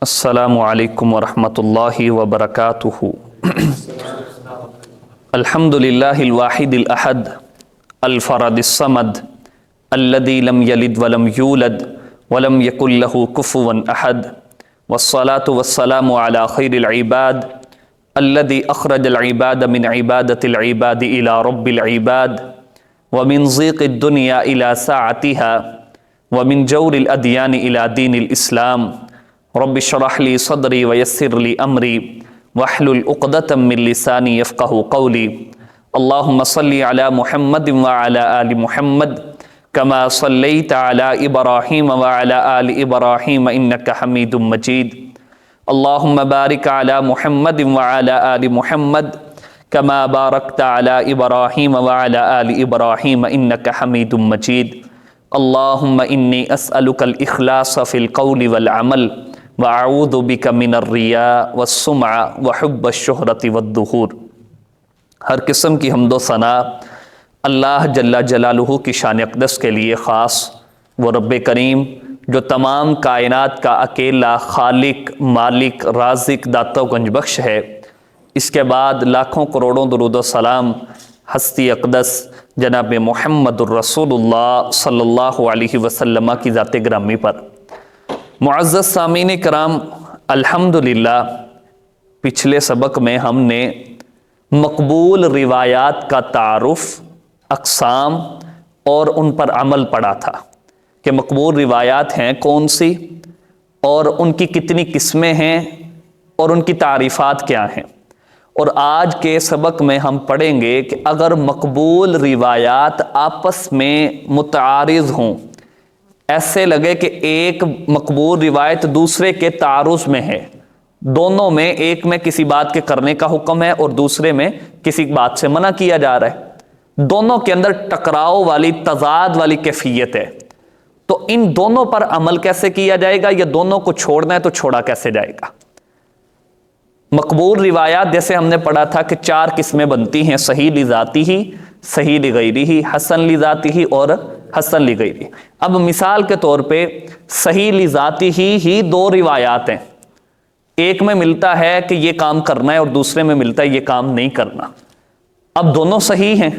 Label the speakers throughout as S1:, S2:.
S1: السلام علیکم ورحمۃ اللہ وبرکاتہ۔ الحمد للہ الواحد الاحد الفرد الصمد الذی لم یلد ولم یولد ولم یکن لہ کفوا احد، والصلاة والسلام علی خیر العباد الذی اخرج العباد من عبادۃ العباد الی رب العباد ومن ضیق الدنیا الی ساعتها ومن جور الادیان الی دین الاسلام۔ رب اشرح لی صدری ویسر لی امری واحلل عقدۃ من لسانی یفقہوا قولی۔ اللہم صلی علی محمد وعلی آل محمد کما صلیت علی ابراہیم وعلی آل ابراہیم انک حمید مجید۔ اللہم بارک علی محمد وعلی آل محمد کما بارکت علی ابراہیم وعلی آل ابراہیم انک حمید مجید۔ اللہم انی اسألک الاخلاص فی القول والعمل وَأَعُوذُ بِكَ مِنَ الرِّيَاءِ وَالسُّمْعِ وَحُبِّ الشُّهْرَةِ وَالظُّهُورِ۔ ہر قسم کی حمد و ثنا اللہ جل جلالہ کی شان اقدس کے لیے خاص۔ وہ رب کریم جو تمام کائنات کا اکیلا خالق، مالک، رازق، داتا و گنج بخش ہے۔ اس کے بعد لاکھوں کروڑوں درود و سلام ہستی اقدس جناب محمد الرسول اللہ صلی اللہ علیہ وسلم کی ذات گرامی پر۔ معزز سامعین کرام، الحمدللہ پچھلے سبق میں ہم نے مقبول روایات کا تعارف، اقسام اور ان پر عمل پڑھا تھا کہ مقبول روایات ہیں کون سی اور ان کی کتنی قسمیں ہیں اور ان کی تعریفات کیا ہیں۔ اور آج کے سبق میں ہم پڑھیں گے کہ اگر مقبول روایات آپس میں متعارض ہوں، ایسے لگے کہ ایک مقبول روایت دوسرے کے تعارض میں ہے، دونوں میں ایک میں کسی بات کے کرنے کا حکم ہے اور دوسرے میں کسی بات سے منع کیا جا رہا ہے، دونوں کے اندر ٹکراؤ والی، تضاد والی کیفیت ہے، تو ان دونوں پر عمل کیسے کیا جائے گا یا دونوں کو چھوڑنا ہے تو چھوڑا کیسے جائے گا؟ مقبول روایات جیسے ہم نے پڑھا تھا کہ 4 قسمیں بنتی ہیں: صحیح لذاتی ہی، صحیح لغیری ہی، حسن لذاتی ہی اور حسن لغیری۔ اب مثال کے طور پہ صحیح لذاتی ہی 2 روایات ہیں، ایک میں ملتا ہے کہ یہ کام کرنا ہے اور دوسرے میں ملتا ہے یہ کام نہیں کرنا۔ اب دونوں صحیح ہیں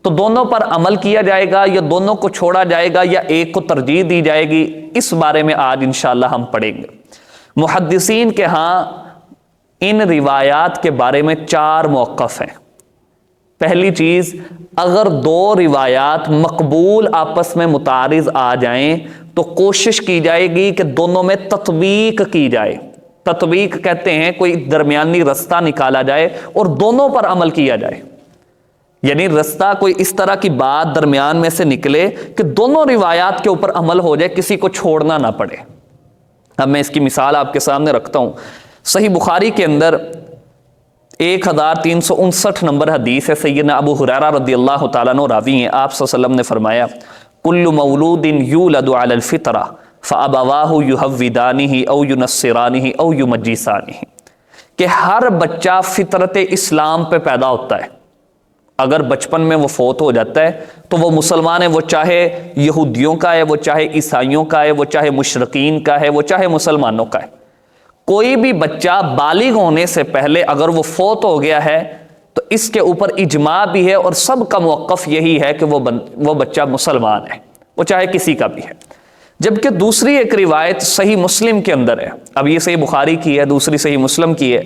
S1: تو دونوں پر عمل کیا جائے گا یا دونوں کو چھوڑا جائے گا یا ایک کو ترجیح دی جائے گی؟ اس بارے میں آج انشاءاللہ ہم پڑھیں گے۔ محدثین کے ہاں ان روایات کے بارے میں 4 موقف ہیں۔ پہلی چیز، اگر 2 روایات مقبول آپس میں متعارض آ جائیں تو کوشش کی جائے گی کہ دونوں میں تطبیق کی جائے۔ تطبیق کہتے ہیں کوئی درمیانی رستہ نکالا جائے اور دونوں پر عمل کیا جائے، یعنی رستہ کوئی اس طرح کی بات درمیان میں سے نکلے کہ دونوں روایات کے اوپر عمل ہو جائے، کسی کو چھوڑنا نہ پڑے۔ اب میں اس کی مثال آپ کے سامنے رکھتا ہوں۔ صحیح بخاری کے اندر 1359 نمبر حدیث ہے، سیدنا ابو ہریرہ رضی اللہ تعالیٰ عنہ راوی ہیں۔ آپ صلی اللہ علیہ وسلم نے فرمایا: کل مولود یولد علی الفطرہ فابواہ یہودانہ او ینصرانہ او یمجسانہ، کہ ہر بچہ فطرت اسلام پہ پیدا ہوتا ہے۔ اگر بچپن میں وہ فوت ہو جاتا ہے تو وہ مسلمان ہے، وہ چاہے یہودیوں کا ہے، وہ چاہے عیسائیوں کا ہے، وہ چاہے مشرقین کا ہے، وہ چاہے مسلمانوں کا ہے۔ کوئی بھی بچہ بالغ ہونے سے پہلے اگر وہ فوت ہو گیا ہے تو اس کے اوپر اجماع بھی ہے اور سب کا موقف یہی ہے کہ وہ بچہ مسلمان ہے، وہ چاہے کسی کا بھی ہے۔ جبکہ دوسری ایک روایت صحیح مسلم کے اندر ہے، اب یہ صحیح بخاری کی ہے، دوسری صحیح مسلم کی ہے۔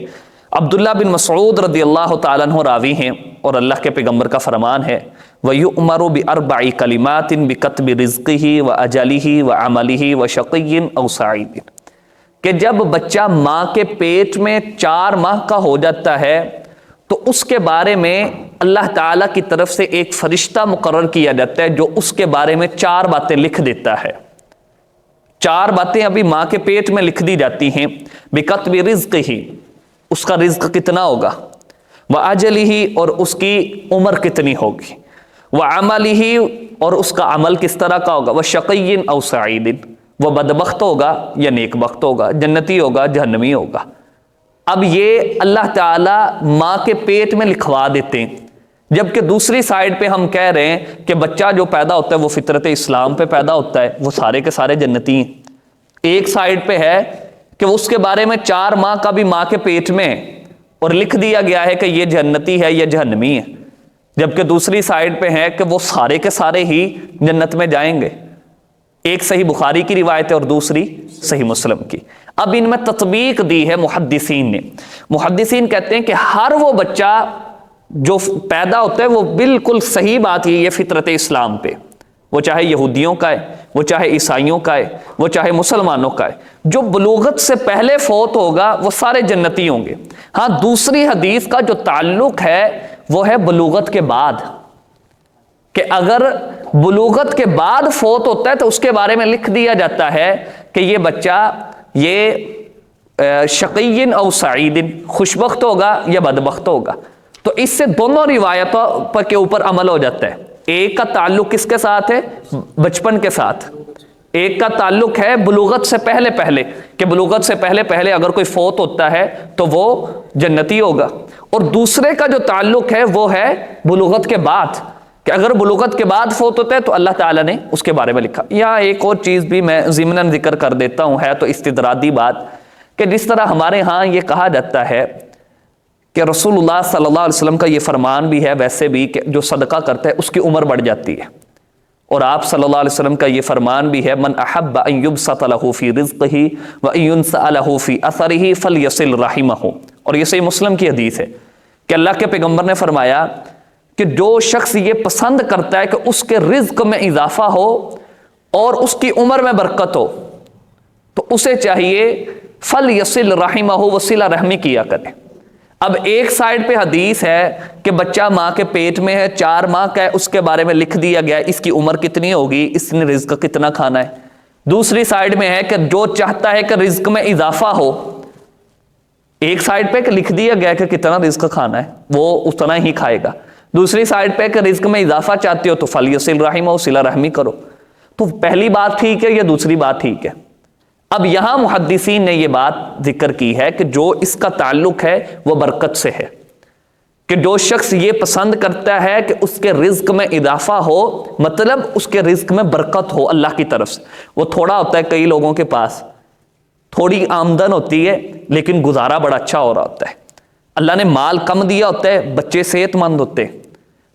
S1: عبداللہ بن مسعود رضی اللہ تعالیٰ عنہ راوی ہیں اور اللہ کے پیغمبر کا فرمان ہے: وَيُؤْمَرُ بِأَرْبَعِ كَلِمَاتٍ بِكَتْبِ رِزْقِهِ وَأَجَلِهِ وَعَمَلِهِ وَشَقِيٍّ أَوْ سَعِيدٍ، کہ جب بچہ ماں کے پیٹ میں 4 ماہ کا ہو جاتا ہے تو اس کے بارے میں اللہ تعالیٰ کی طرف سے ایک فرشتہ مقرر کیا جاتا ہے جو اس کے بارے میں 4 باتیں لکھ دیتا ہے۔ 4 باتیں ابھی ماں کے پیٹ میں لکھ دی جاتی ہیں۔ بِكَتْبِ رِزْقِهِ، اس کا رزق کتنا ہوگا، وَأَجَلِهِ، اور اس کی عمر کتنی ہوگی، وَعَمَلِهِ، اور اس کا عمل کس طرح کا ہوگا، وَشَقِيٍّ أَوْ سَعِيدٍ، وہ بدبخت ہوگا یا نیک بخت ہوگا، جنتی ہوگا جہنمی ہوگا۔ اب یہ اللہ تعالیٰ ماں کے پیٹ میں لکھوا دیتے ہیں، جبکہ دوسری سائیڈ پہ ہم کہہ رہے ہیں کہ بچہ جو پیدا ہوتا ہے وہ فطرت اسلام پہ پیدا ہوتا ہے، وہ سارے کے سارے جنتی ہیں۔ ایک سائیڈ پہ ہے کہ اس کے بارے میں 4 ماہ کا بھی ماں کے پیٹ میں اور لکھ دیا گیا ہے کہ یہ جنتی ہے، یہ جہنمی ہے، جبکہ دوسری سائڈ پہ ہے کہ وہ سارے کے سارے ہی جنت میں جائیں گے. ایک صحیح بخاری کی روایت ہے اور دوسری صحیح مسلم کی. اب ان میں تطبیق دی ہے محدثین نے. محدثین کہتے ہیں کہ ہر وہ بچہ جو پیدا ہوتا ہے وہ بالکل صحیح بات یہ فطرت اسلام پہ، وہ چاہے یہودیوں کا ہے، وہ چاہے عیسائیوں کا ہے، وہ چاہے مسلمانوں کا ہے، جو بلوغت سے پہلے فوت ہوگا وہ سارے جنتی ہوں گے. ہاں دوسری حدیث کا جو تعلق ہے وہ ہے بلوغت کے بعد، کہ اگر بلوغت کے بعد فوت ہوتا ہے تو اس کے بارے میں لکھ دیا جاتا ہے کہ یہ بچہ یہ شقیٍ او سعید، خوشبخت ہوگا یا بدبخت ہوگا. تو اس سے دونوں روایتوں کے اوپر عمل ہو جاتا ہے. ایک کا تعلق کس کے ساتھ ہے؟ بچپن کے ساتھ. ایک کا تعلق ہے بلوغت سے پہلے پہلے، کہ بلوغت سے پہلے پہلے اگر کوئی فوت ہوتا ہے تو وہ جنتی ہوگا. اور دوسرے کا جو تعلق ہے وہ ہے بلوغت کے بعد، کہ اگر بلوغت کے بعد فوت ہوتا ہے تو اللہ تعالیٰ نے اس کے بارے میں لکھا. یہاں ایک اور چیز بھی میں ضمناً ذکر کر دیتا ہوں، ہے تو استدرادی بات، کہ جس طرح ہمارے ہاں یہ کہا جاتا ہے کہ رسول اللہ صلی اللہ علیہ وسلم کا یہ فرمان بھی ہے ویسے بھی کہ جو صدقہ کرتا ہے اس کی عمر بڑھ جاتی ہے. اور آپ صلی اللہ علیہ وسلم کا یہ فرمان بھی ہے من احب ان یبسط له فی رزقہ وان ينسأ له فی اثرہ فلیصل رحمہ. اور یہ صحیح مسلم کی حدیث ہے کہ اللہ کے پیغمبر نے فرمایا کہ جو شخص یہ پسند کرتا ہے کہ اس کے رزق میں اضافہ ہو اور اس کی عمر میں برکت ہو تو اسے چاہیے فلیصل رحمہ، وہ صلہ رحمی کیا کرے. اب ایک سائیڈ پہ حدیث ہے کہ بچہ ماں کے پیٹ میں ہے، 4 ماہ کا ہے، اس کے بارے میں لکھ دیا گیا ہے اس کی عمر کتنی ہوگی، اس نے رزق کتنا کھانا ہے. دوسری سائیڈ میں ہے کہ جو چاہتا ہے کہ رزق میں اضافہ ہو، ایک سائیڈ پہ کہ لکھ دیا گیا کہ کتنا رزق کھانا ہے وہ اتنا ہی کھائے گا. دوسری سائیڈ پہ کہ رزق میں اضافہ چاہتے ہو تو فلیصل رحمہ، صلہ رحمی کرو. تو پہلی بات ٹھیک ہے یا دوسری بات ٹھیک ہے؟ اب یہاں محدثین نے یہ بات ذکر کی ہے کہ جو اس کا تعلق ہے وہ برکت سے ہے، کہ جو شخص یہ پسند کرتا ہے کہ اس کے رزق میں اضافہ ہو، مطلب اس کے رزق میں برکت ہو اللہ کی طرف سے. وہ تھوڑا ہوتا ہے، کئی لوگوں کے پاس تھوڑی آمدن ہوتی ہے لیکن گزارا بڑا اچھا ہو رہا ہوتا ہے. اللہ نے مال کم دیا ہوتا ہے، بچے صحت مند ہوتے ہیں.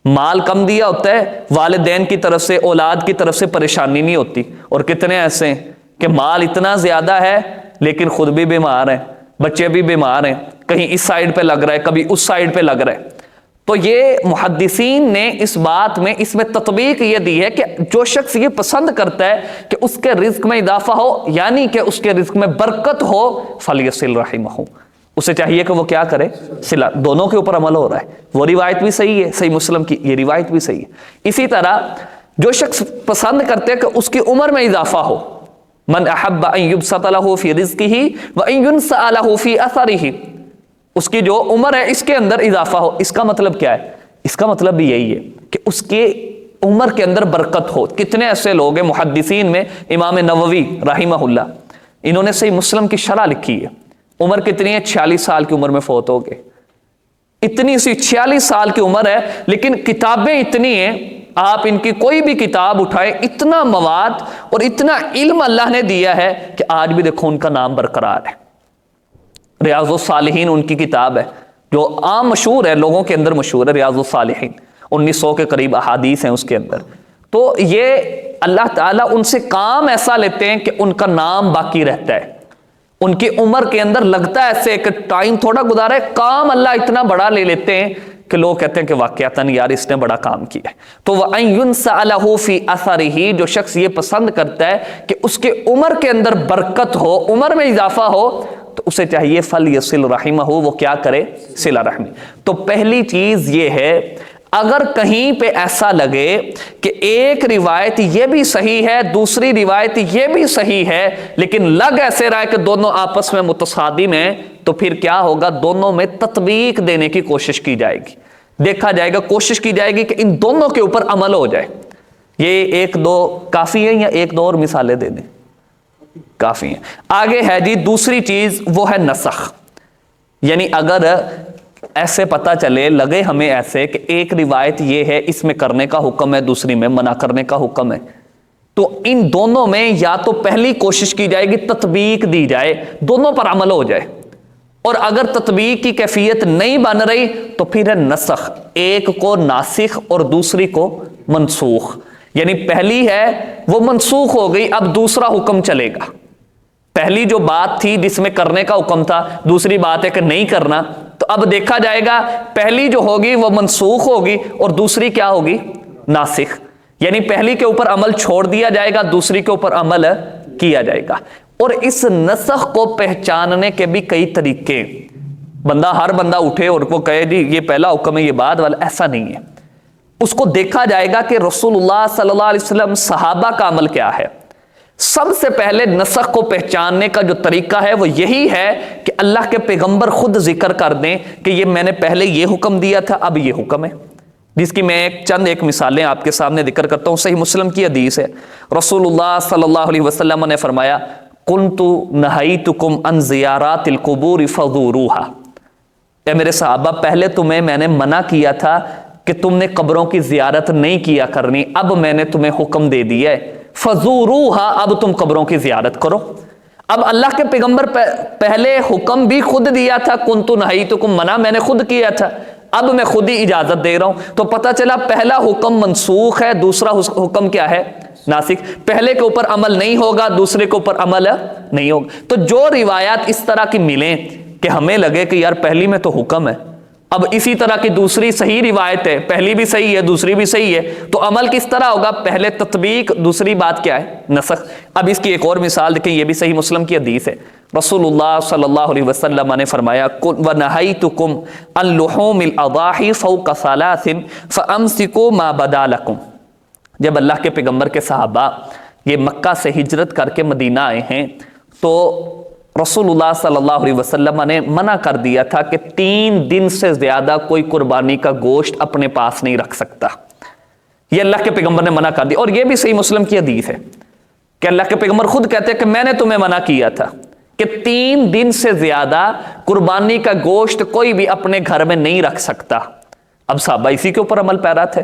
S1: مال کم دیا ہوتا ہے، والدین کی طرف سے، اولاد کی طرف سے پریشانی نہیں ہوتی. اور کتنے ایسے ہیں کہ مال اتنا زیادہ ہے لیکن خود بھی بیمار ہیں، بچے بھی بیمار ہیں، کہیں اس سائیڈ پہ لگ رہا ہے کبھی اس سائیڈ پہ لگ رہا ہے. تو یہ محدثین نے اس بات میں، اس میں تطبیق یہ دی ہے کہ جو شخص یہ پسند کرتا ہے کہ اس کے رزق میں اضافہ ہو، یعنی کہ اس کے رزق میں برکت ہو، فلیصل رحمہ، اسے چاہیے کہ وہ کیا کرے، صلہ. دونوں کے اوپر عمل ہو رہا ہے. وہ روایت بھی صحیح ہے صحیح مسلم کی، یہ روایت بھی صحیح ہے. اسی طرح جو شخص پسند کرتے ہیں کہ اس کی عمر میں اضافہ ہو، من احب ان یبسط له فی رزقہ وان ينسأ له فی اثرہ، اس کی جو عمر ہے اس کے اندر اضافہ ہو. اس کا مطلب کیا ہے؟ اس کا مطلب بھی یہی ہے کہ اس کے عمر کے اندر برکت ہو. کتنے ایسے لوگ ہیں محدثین میں، امام نووی رحمہ اللہ، انہوں نے صحیح مسلم کی شرح لکھی ہے. عمر کتنی ہے؟ 46 سال کی عمر میں فوت ہو گئے. اتنی سی 46 سال کی عمر ہے لیکن کتابیں اتنی ہیں، آپ ان کی کوئی بھی کتاب اٹھائیں، اتنا مواد اور اتنا علم اللہ نے دیا ہے کہ آج بھی دیکھو ان کا نام برقرار ہے. ریاض الصالحین ان کی کتاب ہے جو عام مشہور ہے، لوگوں کے اندر مشہور ہے. ریاض الصالحین 1900 کے قریب احادیث ہیں اس کے اندر. تو یہ اللہ تعالیٰ ان سے کام ایسا لیتے ہیں کہ ان کا نام باقی رہتا ہے. ان کی عمر کے اندر لگتا ہے ایسے کہ ٹائم تھوڑا گزارا ہے، کام اللہ اتنا بڑا لے لیتے ہیں کہ لوگ کہتے ہیں کہ واقعتاً یار اس نے بڑا کام کیا ہے. تو وَأَن يُنسَأَ لَهُ فِي أَثَرِهِ، جو شخص یہ پسند کرتا ہے کہ اس کے عمر کے اندر برکت ہو، عمر میں اضافہ ہو، تو اسے چاہیے فَلْيَصِلْ رَحِمَهُ، وہ کیا کرے، صلہ رحمی. تو پہلی چیز یہ ہے، اگر کہیں پہ ایسا لگے کہ ایک روایت یہ بھی صحیح ہے، دوسری روایت یہ بھی صحیح ہے، لیکن لگ ایسے رہا ہے کہ دونوں آپس میں متصادم ہیں، تو پھر کیا ہوگا، دونوں میں تطبیق دینے کی کوشش کی جائے گی. دیکھا جائے گا، کوشش کی جائے گی کہ ان دونوں کے اوپر عمل ہو جائے. یہ 1-2 کافی ہے یا 1-2 اور مثالیں دے دیں؟ کافی ہیں. آگے ہے جی دوسری چیز، وہ ہے نسخ. یعنی اگر ایسے پتہ چلے، لگے ہمیں ایسے کہ ایک روایت یہ ہے اس میں کرنے کا حکم ہے، دوسری میں منع کرنے کا حکم ہے، تو ان دونوں میں یا تو پہلی کوشش کی جائے گی تطبیق دی جائے، دونوں پر عمل ہو جائے، اور اگر تطبیق کی کیفیت نہیں بن رہی تو پھر ہے نسخ، ایک کو ناسخ اور دوسری کو منسوخ، یعنی پہلی ہے وہ منسوخ ہو گئی، اب دوسرا حکم چلے گا۔ پہلی جو بات تھی جس میں کرنے کا حکم تھا، دوسری بات ہے کہ نہیں کرنا، تو اب دیکھا جائے گا پہلی جو ہوگی وہ منسوخ ہوگی اور دوسری کیا ہوگی؟ ناسخ، یعنی پہلی کے اوپر عمل چھوڑ دیا جائے گا، دوسری کے اوپر عمل کیا جائے گا۔ اور اس نسخ کو پہچاننے کے بھی کئی طریقے، ہر بندہ اٹھے اور وہ کہے جی یہ پہلا حکم ہے یہ بعد والا، ایسا نہیں ہے۔ اس کو دیکھا جائے گا کہ رسول اللہ صلی اللہ علیہ وسلم صحابہ کا عمل کیا ہے۔ سب سے پہلے نسخ کو پہچاننے کا جو طریقہ ہے وہ یہی ہے کہ اللہ کے پیغمبر خود ذکر کر دیں کہ یہ میں نے پہلے یہ حکم دیا تھا، اب یہ حکم ہے، جس کی میں چند مثالیں آپ کے سامنے ذکر کرتا ہوں۔ صحیح مسلم کی حدیث ہے، رسول اللہ صلی اللہ علیہ وسلم نے فرمایا کنت نہیتکم عن زیارات القبور فزوروہا، اے میرے صحابہ پہلے تمہیں میں نے منع کیا تھا کہ تم نے قبروں کی زیارت نہیں کیا کرنی، اب میں نے تمہیں حکم دے دیا ہے فزوروہا، اب تم قبروں کی زیارت کرو۔ اب اللہ کے پیغمبر پہلے حکم بھی خود دیا تھا، کنت نہیتکم، منع میں نے خود کیا تھا، اب میں خود ہی اجازت دے رہا ہوں، تو پتہ چلا پہلا حکم منسوخ ہے، دوسرا حکم کیا ہے؟ ناسخ۔ پہلے کے اوپر عمل نہیں ہوگا، دوسرے کے اوپر عمل نہیں ہوگا۔ تو جو روایات اس طرح کی ملیں کہ ہمیں لگے کہ یار پہلی میں تو حکم ہے، اب اسی طرح کی دوسری صحیح روایت ہے، پہلی بھی صحیح ہے دوسری بھی صحیح ہے، تو عمل کس طرح ہوگا؟ پہلے تطبیق، دوسری بات کیا ہے؟ نسخ۔ اب اس کی ایک اور مثال دیکھیں، یہ بھی صحیح مسلم کی حدیث ہے، رسول اللہ صلی اللہ علیہ وسلم نے فرمایا وَنَهَيْتُكُمْ عَنْ لُحُومِ الْأَضَاحِي فَوْقَ ثَلَاثٍ فَأَمْسِكُوا مَا بَدَا لَكُمْ۔ جب اللہ کے پیغمبر کے صحابہ یہ مکہ سے ہجرت کر کے مدینہ آئے ہیں تو رسول اللہ صلی اللہ علیہ وسلم نے منع کر دیا تھا کہ 3 دن سے زیادہ کوئی قربانی کا گوشت اپنے پاس نہیں رکھ سکتا، یہ اللہ کے پیغمبر نے منع کر دیا۔ اور یہ بھی صحیح مسلم کی حدیث ہے کہ اللہ کے پیغمبر خود کہتے ہیں کہ میں نے تمہیں منع کیا تھا کہ 3 دن سے زیادہ قربانی کا گوشت کوئی بھی اپنے گھر میں نہیں رکھ سکتا۔ اب صحابہ اسی کے اوپر عمل پیرا تھے،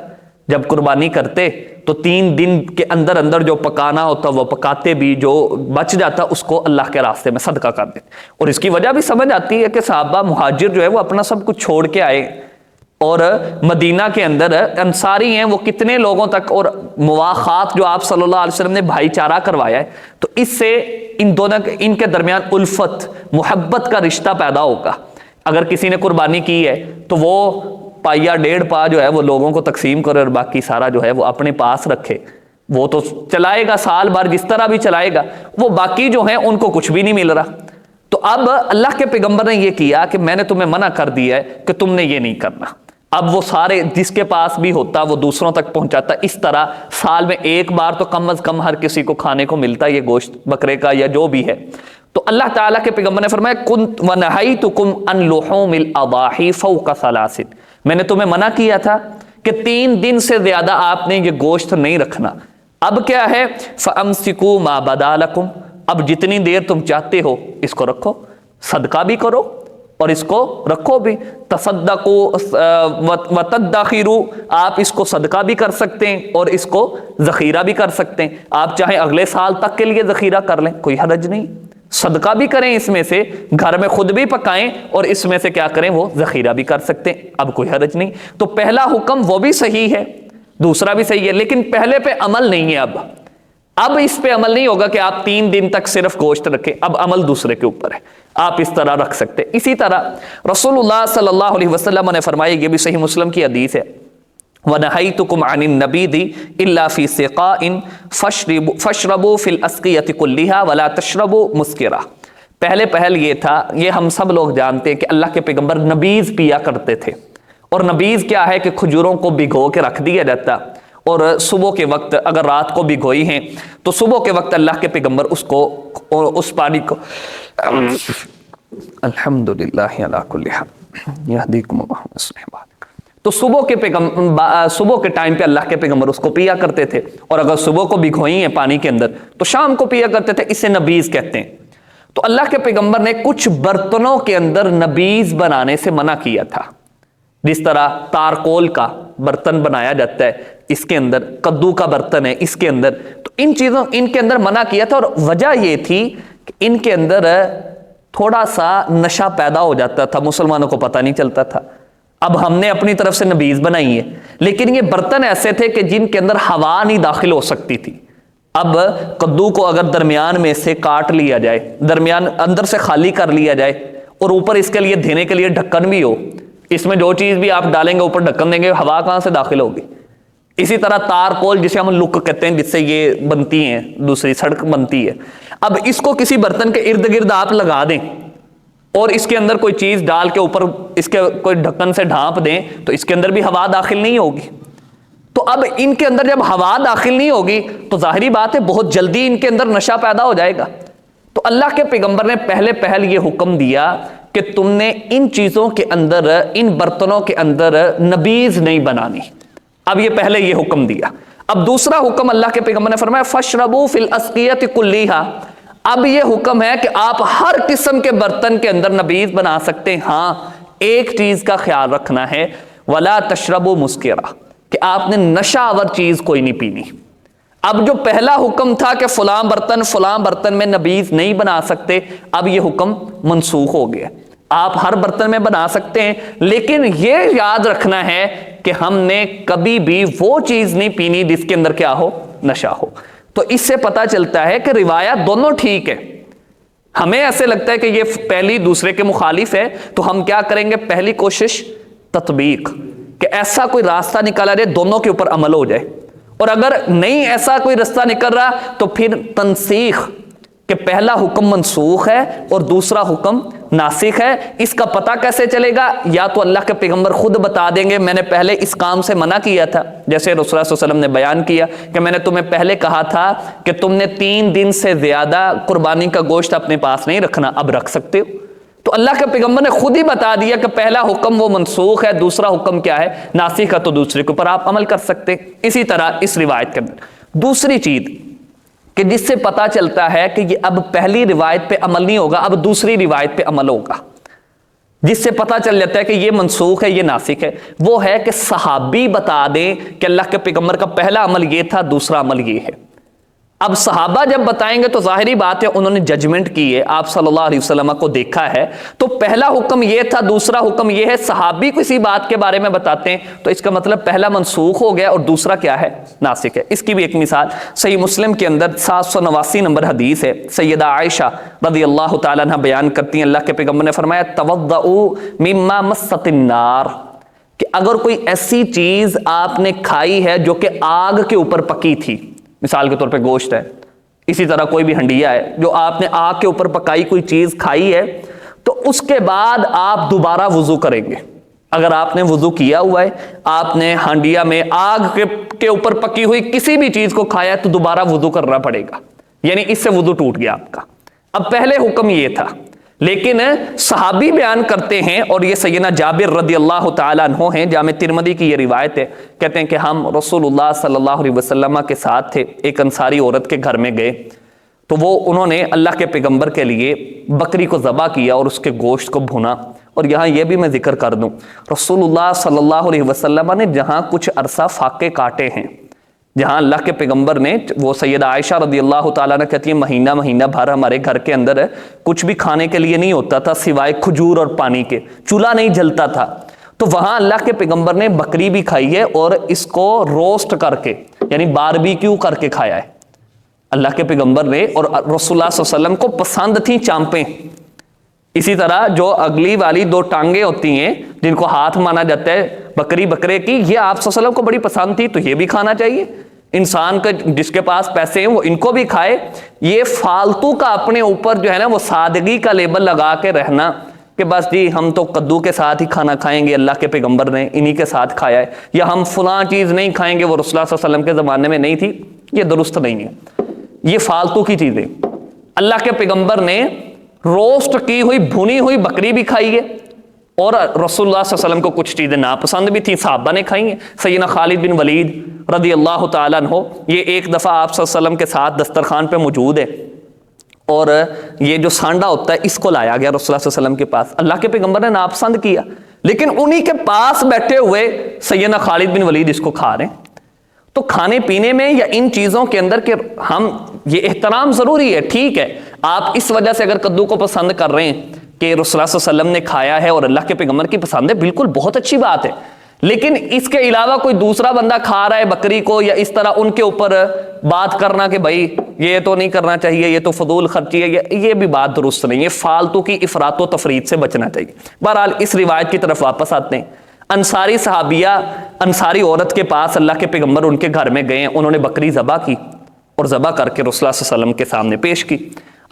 S1: جب قربانی کرتے تو 3 دن کے اندر اندر جو پکانا ہوتا وہ پکاتے بھی، جو بچ جاتا اس کو اللہ کے راستے میں صدقہ کر دیتے۔ اور اس کی وجہ بھی سمجھ آتی ہے کہ صحابہ مہاجر جو ہے وہ اپنا سب کچھ چھوڑ کے آئے، اور مدینہ کے اندر انصاری ہیں وہ کتنے لوگوں تک، اور مواخات جو آپ صلی اللہ علیہ وسلم نے بھائی چارہ کروایا ہے، تو اس سے ان کے درمیان الفت، محبت کا رشتہ پیدا ہوگا۔ اگر کسی نے قربانی کی ہے تو وہ پائیا 1.5 پا جو ہے وہ لوگوں کو تقسیم کرے اور باقی سارا جو ہے وہ اپنے پاس رکھے، وہ تو چلائے گا سال بھر جس طرح بھی چلائے گا، وہ باقی جو ہیں ان کو کچھ بھی نہیں مل رہا۔ تو اب اللہ کے پیغمبر نے یہ کیا کہ میں نے تمہیں منع کر دیا ہے کہ تم نے یہ نہیں کرنا۔ اب وہ سارے جس کے پاس بھی ہوتا وہ دوسروں تک پہنچاتا، اس طرح سال میں 1 بار تو کم از کم ہر کسی کو کھانے کو ملتا یہ گوشت بکرے کا یا جو بھی ہے۔ تو اللہ تعالیٰ کے پیغمبر نے فرمایا كُنْتُ وَنَهَيْتُكُمْ عَنْ لُحُومِ الْأَضَاحِي فَوْقَ ثَلَاثٍ، میں نے تمہیں منع کیا تھا کہ 3 دن سے زیادہ آپ نے یہ گوشت نہیں رکھنا۔ اب کیا ہے؟ فَأَمْسِكُوا مَا بَدَا لَكُمْ، اب جتنی دیر تم چاہتے ہو اس کو رکھو، صدقہ بھی کرو اور اس کو رکھو بھی، تصدقوا وتدخروا، آپ اس کو صدقہ بھی کر سکتے ہیں اور اس کو ذخیرہ بھی کر سکتے ہیں، آپ چاہیں اگلے سال تک کے لیے ذخیرہ کر لیں، کوئی حرج نہیں، صدقہ بھی کریں، اس میں سے گھر میں خود بھی پکائیں اور اس میں سے کیا کریں وہ ذخیرہ بھی کر سکتے ہیں، اب کوئی حرج نہیں۔ تو پہلا حکم وہ بھی صحیح ہے، دوسرا بھی صحیح ہے، لیکن پہلے پہ عمل نہیں ہے۔ اب اس پہ عمل نہیں ہوگا کہ آپ 3 دن تک صرف گوشت رکھیں، اب عمل دوسرے کے اوپر ہے، آپ اس طرح رکھ سکتے۔ اسی طرح رسول اللہ صلی اللہ علیہ وسلم نے فرمایا، یہ بھی صحیح مسلم کی حدیث ہے، وَنَهَيْتُكُمْ عَنِ النَّبِيذِ إِلَّا فِي سِقَاءٍ فَاشْرَبُوا فِي الْأَسْقِيَةِ كُلِّهَا وَلَا تَشْرَبُوا مُسْكِرًا۔ پہل یہ تھا، یہ ہم سب لوگ جانتے ہیں کہ اللہ کے پیغمبر نبیذ پیا کرتے تھے، اور نبیذ کیا ہے کہ کھجوروں کو بھگو کے رکھ دیا جاتا، اور صبح کے وقت اگر رات کو بھگوئی ہیں تو صبح کے وقت اللہ کے پیغمبر اس پانی کو الحمدللہ علی کل حال یہدیکم اللہ ویصلح بالکم، تو صبح کے ٹائم پہ اللہ کے پیغمبر اس کو پیا کرتے تھے، اور اگر صبح کو بھگوئی ہیں پانی کے اندر تو شام کو پیا کرتے تھے، اسے نبیذ کہتے ہیں۔ تو اللہ کے پیغمبر نے کچھ برتنوں کے اندر نبیذ بنانے سے منع کیا تھا، جس طرح تارکول کا برتن بنایا جاتا ہے، اس کے اندر کدو کا برتن ہے، اس کے اندر، تو ان چیزوں ان کے اندر منع کیا تھا، اور وجہ یہ تھی کہ ان کے اندر تھوڑا سا نشہ پیدا ہو جاتا تھا، مسلمانوں کو پتہ نہیں چلتا تھا۔ اب ہم نے اپنی طرف سے نبیذ بنائی ہے، لیکن یہ برتن ایسے تھے کہ جن کے اندر ہوا نہیں داخل ہو سکتی تھی۔ اب کدو کو اگر درمیان میں سے کاٹ لیا جائے، درمیان اندر سے خالی کر لیا جائے، اور اوپر اس کے لیے دینے کے لیے ڈھکن بھی ہو، اس میں جو چیز بھی آپ ڈالیں گے اوپر ڈھکن دیں گے، ہوا کہاں سے داخل ہوگی؟ اسی طرح تار کول جسے ہم لک کہتے ہیں، جس سے یہ بنتی ہیں، دوسری سڑک بنتی ہے، اب اس کو کسی برتن کے ارد گرد آپ لگا دیں اور اس کے اندر کوئی چیز ڈال کے اوپر اس کے کوئی ڈھکن سے ڈھانپ دیں تو اس کے اندر بھی ہوا داخل نہیں ہوگی۔ تو اب ان کے اندر جب ہوا داخل نہیں ہوگی تو ظاہری بات ہے بہت جلدی ان کے اندر نشہ پیدا ہو جائے گا۔ تو اللہ کے پیغمبر نے پہل یہ حکم دیا کہ تم نے ان چیزوں کے اندر، ان برتنوں کے اندر نبیذ نہیں بنانی۔ اب یہ پہلے یہ حکم دیا۔ اب دوسرا حکم اللہ کے پیغمبر نے فرمایا فَاشْرَبُوا فِي الْأَسْقِيَةِ كُلِّهَا۔ اب یہ حکم ہے کہ آپ ہر قسم کے برتن کے اندر نبیذ بنا سکتے ہیں، ہاں ایک چیز کا خیال رکھنا ہے، وَلَا تَشْرَبُوا مُسْكِرًا، کہ آپ نے نشہ آور چیز کوئی نہیں پینی۔ اب جو پہلا حکم تھا کہ فلاں برتن میں نبیذ نہیں بنا سکتے، اب یہ حکم منسوخ ہو گیا۔ آپ ہر برتن میں بنا سکتے ہیں، لیکن یہ یاد رکھنا ہے کہ ہم نے کبھی بھی وہ چیز نہیں پینی جس کے اندر کیا ہو، نشہ ہو۔ تو اس سے پتہ چلتا ہے کہ روایات دونوں ٹھیک ہے۔ ہمیں ایسے لگتا ہے کہ یہ پہلی دوسرے کے مخالف ہے، تو ہم کیا کریں گے؟ پہلی کوشش تطبیق، کہ ایسا کوئی راستہ نکالا جائے دونوں کے اوپر عمل ہو جائے، اور اگر نہیں ایسا کوئی راستہ نکل رہا تو پھر تنسیخ، کہ پہلا حکم منسوخ ہے اور دوسرا حکم ناسخ ہے۔ اس کا پتہ کیسے چلے گا؟ یا تو اللہ کے پیغمبر خود بتا دیں گے میں نے پہلے اس کام سے منع کیا تھا، جیسے رسول اللہ صلی اللہ علیہ وسلم نے بیان کیا کہ میں نے تمہیں پہلے کہا تھا کہ تم نے 3 دن سے زیادہ قربانی کا گوشت اپنے پاس نہیں رکھنا، اب رکھ سکتے ہو۔ تو اللہ کے پیغمبر نے خود ہی بتا دیا کہ پہلا حکم وہ منسوخ ہے، دوسرا حکم کیا ہے؟ ناسخ ہے، تو دوسرے کے اوپر آپ عمل کر سکتے۔ اسی طرح اس روایت کے اندر دوسری چیز کہ جس سے پتا چلتا ہے کہ یہ اب پہلی روایت پہ عمل نہیں ہوگا، اب دوسری روایت پہ عمل ہوگا، جس سے پتا چل جاتا ہے کہ یہ منسوخ ہے، یہ ناسخ ہے، وہ ہے کہ صحابی بتا دیں کہ اللہ کے پیغمبر کا پہلا عمل یہ تھا، دوسرا عمل یہ ہے۔ اب صحابہ جب بتائیں گے تو ظاہری بات ہے انہوں نے ججمنٹ کی ہے، آپ صلی اللہ علیہ وسلم کو دیکھا ہے، تو پہلا حکم یہ تھا، دوسرا حکم یہ ہے۔ صحابی کسی بات کے بارے میں بتاتے ہیں تو اس کا مطلب پہلا منسوخ ہو گیا اور دوسرا کیا ہے؟ ناسخ ہے۔ اس کی بھی ایک مثال صحیح مسلم کے اندر 789 نمبر حدیث ہے، سیدہ عائشہ رضی اللہ تعالیٰ عنہ بیان کرتی ہیں اللہ کے پیغمبر نے فرمایا توضؤوا مما مست النار، کہ اگر کوئی ایسی چیز آپ نے کھائی ہے جو کہ آگ کے اوپر پکی تھی، مثال کے طور پہ گوشت ہے، اسی طرح کوئی بھی ہنڈیا ہے جو آپ نے آگ کے اوپر پکائی کوئی چیز کھائی ہے، تو اس کے بعد آپ دوبارہ وضو کریں گے۔ اگر آپ نے وضو کیا ہوا ہے، آپ نے ہنڈیا میں آگ کے اوپر پکی ہوئی کسی بھی چیز کو کھایا ہے تو دوبارہ وضو کرنا پڑے گا، یعنی اس سے وضو ٹوٹ گیا آپ کا۔ اب پہلے حکم یہ تھا، لیکن صحابی بیان کرتے ہیں، اور یہ سیدنا جابر رضی اللہ تعالیٰ عنہ ہیں، جامع ترمذی کی یہ روایت ہے، کہتے ہیں کہ ہم رسول اللہ صلی اللہ علیہ وسلم کے ساتھ تھے، ایک انصاری عورت کے گھر میں گئے تو انہوں نے اللہ کے پیغمبر کے لیے بکری کو ذبح کیا اور اس کے گوشت کو بھونا۔ اور یہاں یہ بھی میں ذکر کر دوں، رسول اللہ صلی اللہ علیہ وسلم نے جہاں کچھ عرصہ فاقے کاٹے ہیں، جہاں اللہ کے پیغمبر نے، وہ سیدہ عائشہ رضی اللہ تعالیٰ نے کہتی ہے مہینہ بھر ہمارے گھر کے اندر کچھ بھی کھانے کے لیے نہیں ہوتا تھا سوائے کھجور اور پانی کے، چولہا نہیں جلتا تھا، تو وہاں اللہ کے پیغمبر نے بکری بھی کھائی ہے اور اس کو روسٹ کر کے، یعنی باربیکیو کر کے کھایا ہے اللہ کے پیغمبر نے، اور رسول اللہ صلی اللہ علیہ وسلم کو پسند تھیں چانپیں۔ اسی طرح جو اگلی والی 2 ٹانگیں ہوتی ہیں جن کو ہاتھ مانا جاتا ہے بکرے کی، یہ آپ صلی اللہ علیہ وسلم کو بڑی پسند تھی، تو یہ بھی کھانا چاہیے۔ انسان کا جس کے پاس پیسے ہیں وہ ان کو بھی کھائے۔ یہ فالتو کا اپنے اوپر جو ہے نا وہ سادگی کا لیبل لگا کے رہنا کہ بس جی ہم تو کدو کے ساتھ ہی کھانا کھائیں گے، اللہ کے پیغمبر نے انہی کے ساتھ کھایا ہے، یا ہم فلاں چیز نہیں کھائیں گے وہ رسول اللہ صلی اللہ علیہ وسلم کے زمانے میں نہیں تھی، یہ درست نہیں ہے، یہ فالتو کی چیزیں۔ اللہ کے پیغمبر نے روسٹ کی ہوئی بھنی ہوئی بکری بھی کھائی ہے، اور رسول اللہ صلی اللہ علیہ وسلم کو کچھ چیزیں ناپسند بھی تھیں، صحابہ نے کھائی ہیں۔ سیدنا خالد بن ولید رضی اللہ تعالیٰ عنہ، یہ ایک دفعہ آپ صلی اللہ علیہ وسلم کے ساتھ دسترخوان پہ موجود ہے، اور یہ جو سانڈا ہوتا ہے اس کو لایا گیا رسول اللہ صلی اللہ علیہ وسلم کے پاس، اللہ کے پیغمبر نے ناپسند کیا، لیکن انہی کے پاس بیٹھے ہوئے سیدنا خالد بن ولید اس کو کھا رہے ہیں۔ تو کھانے پینے میں یا ان چیزوں کے اندر کہ ہم یہ احترام ضروری ہے، ٹھیک ہے، آپ اس وجہ سے اگر کدو کو پسند کر رہے ہیں کہ رسول اللہ صلی اللہ علیہ وسلم نے کھایا ہے اور اللہ کے پیغمبر کی پسند ہے، بالکل بہت اچھی بات ہے، لیکن اس کے علاوہ کوئی دوسرا بندہ کھا رہا ہے بکری کو، یا اس طرح ان کے اوپر بات کرنا کہ بھائی یہ تو نہیں کرنا چاہیے، یہ تو فضول خرچی ہے، یہ بھی بات درست نہیں ہے، فالتو کی افراط و تفریط سے بچنا چاہیے۔ بہرحال اس روایت کی طرف واپس آتے ہیں۔ انصاری صحابیہ، انصاری عورت کے پاس اللہ کے پیغمبر ان کے گھر میں گئے، انہوں نے بکری ذبح کی اور ذبح کر کے رسول اللہ صلی اللہ علیہ وسلم کے سامنے پیش کی۔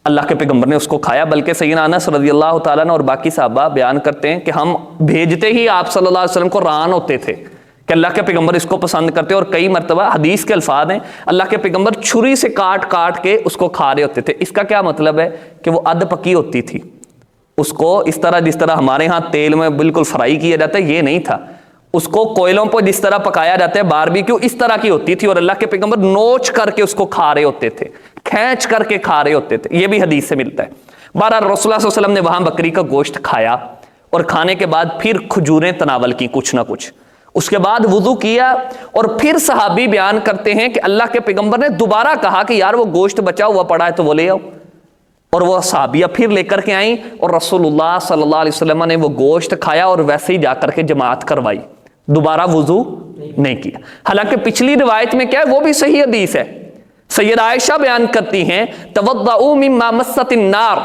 S1: اللہ کے پیغمبر نے اس کو کھایا، بلکہ سیدنا انس رضی اللہ تعالیٰ عنہ اور باقی صحابہ بیان کرتے ہیں کہ ہم بھیجتے ہی آپ صلی اللہ علیہ وسلم کو ران ہوتے تھے کہ اللہ کے پیغمبر اس کو پسند کرتے، اور کئی مرتبہ حدیث کے الفاظ ہیں اللہ کے پیغمبر چھری سے کاٹ کاٹ کے اس کو کھا رہے ہوتے تھے۔ اس کا کیا مطلب ہے کہ وہ ادھ پکی ہوتی تھی، اس کو اس طرح جس طرح ہمارے ہاں تیل میں بالکل فرائی کیا جاتا ہے یہ نہیں تھا، اس کو کوئلوں پر جس طرح پکایا جاتا ہے باربیکیو، اس طرح کی ہوتی تھی، اور اللہ کے پیغمبر نوچ کر کے اس کو کھا رہے ہوتے تھے، کھینچ کر کے کھا رہے ہوتے تھے، یہ بھی حدیث سے ملتا ہے۔ بہرحال رسول اللہ صلی اللہ علیہ وسلم نے وہاں بکری کا گوشت کھایا، اور کھانے کے بعد پھر کھجوریں تناول کی کچھ نہ کچھ، اس کے بعد وضو کیا، اور پھر صحابی بیان کرتے ہیں کہ اللہ کے پیغمبر نے دوبارہ کہا کہ یار وہ گوشت بچا ہوا پڑا ہے تو وہ لے آؤ، اور وہ صحابیہ پھر لے کر کے آئیں، اور رسول اللہ صلی اللہ علیہ وسلم نے وہ گوشت کھایا اور ویسے ہی جا کر کے جماعت کروائی، دوبارہ وضو نہیں کیا۔ حالانکہ پچھلی روایت میں کیا ہے، وہ بھی صحیح حدیث ہے، سیدہ عائشہ بیان کرتی ہیں توضؤوا مما مست النار،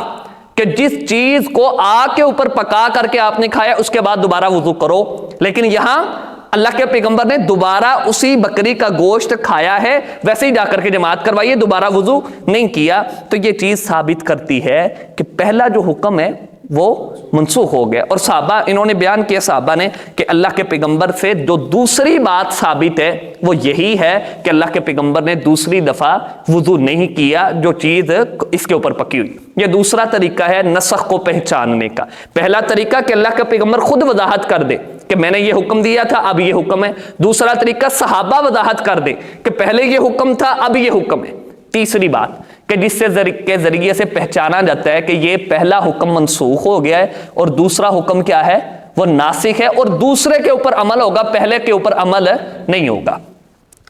S1: کہ جس چیز کو آگ کے اوپر پکا کر کے آپ نے کھایا اس کے بعد دوبارہ وضو کرو، لیکن یہاں اللہ کے پیغمبر نے دوبارہ اسی بکری کا گوشت کھایا ہے، ویسے ہی جا کر کے جماعت کروائیے، دوبارہ وضو نہیں کیا۔ تو یہ چیز ثابت کرتی ہے کہ پہلا جو حکم ہے وہ منسوخ ہو گیا، اور صحابہ انہوں نے بیان کیا، صحابہ نے، کہ اللہ کے پیغمبر سے جو دوسری بات ثابت ہے وہ یہی ہے کہ اللہ کے پیغمبر نے دوسری دفعہ وضو نہیں کیا جو چیز اس کے اوپر پکی ہوئی۔ یہ دوسرا طریقہ ہے نسخ کو پہچاننے کا۔ پہلا طریقہ کہ اللہ کا پیغمبر خود وضاحت کر دے کہ میں نے یہ حکم دیا تھا اب یہ حکم ہے، دوسرا طریقہ صحابہ وضاحت کر دے کہ پہلے یہ حکم تھا اب یہ حکم ہے، تیسری بات کہ جس سے کے ذریعے سے پہچانا جاتا ہے کہ یہ پہلا حکم منسوخ ہو گیا ہے اور دوسرا حکم کیا ہے، وہ ناسخ ہے، اور دوسرے کے اوپر عمل ہوگا، پہلے کے اوپر عمل نہیں ہوگا۔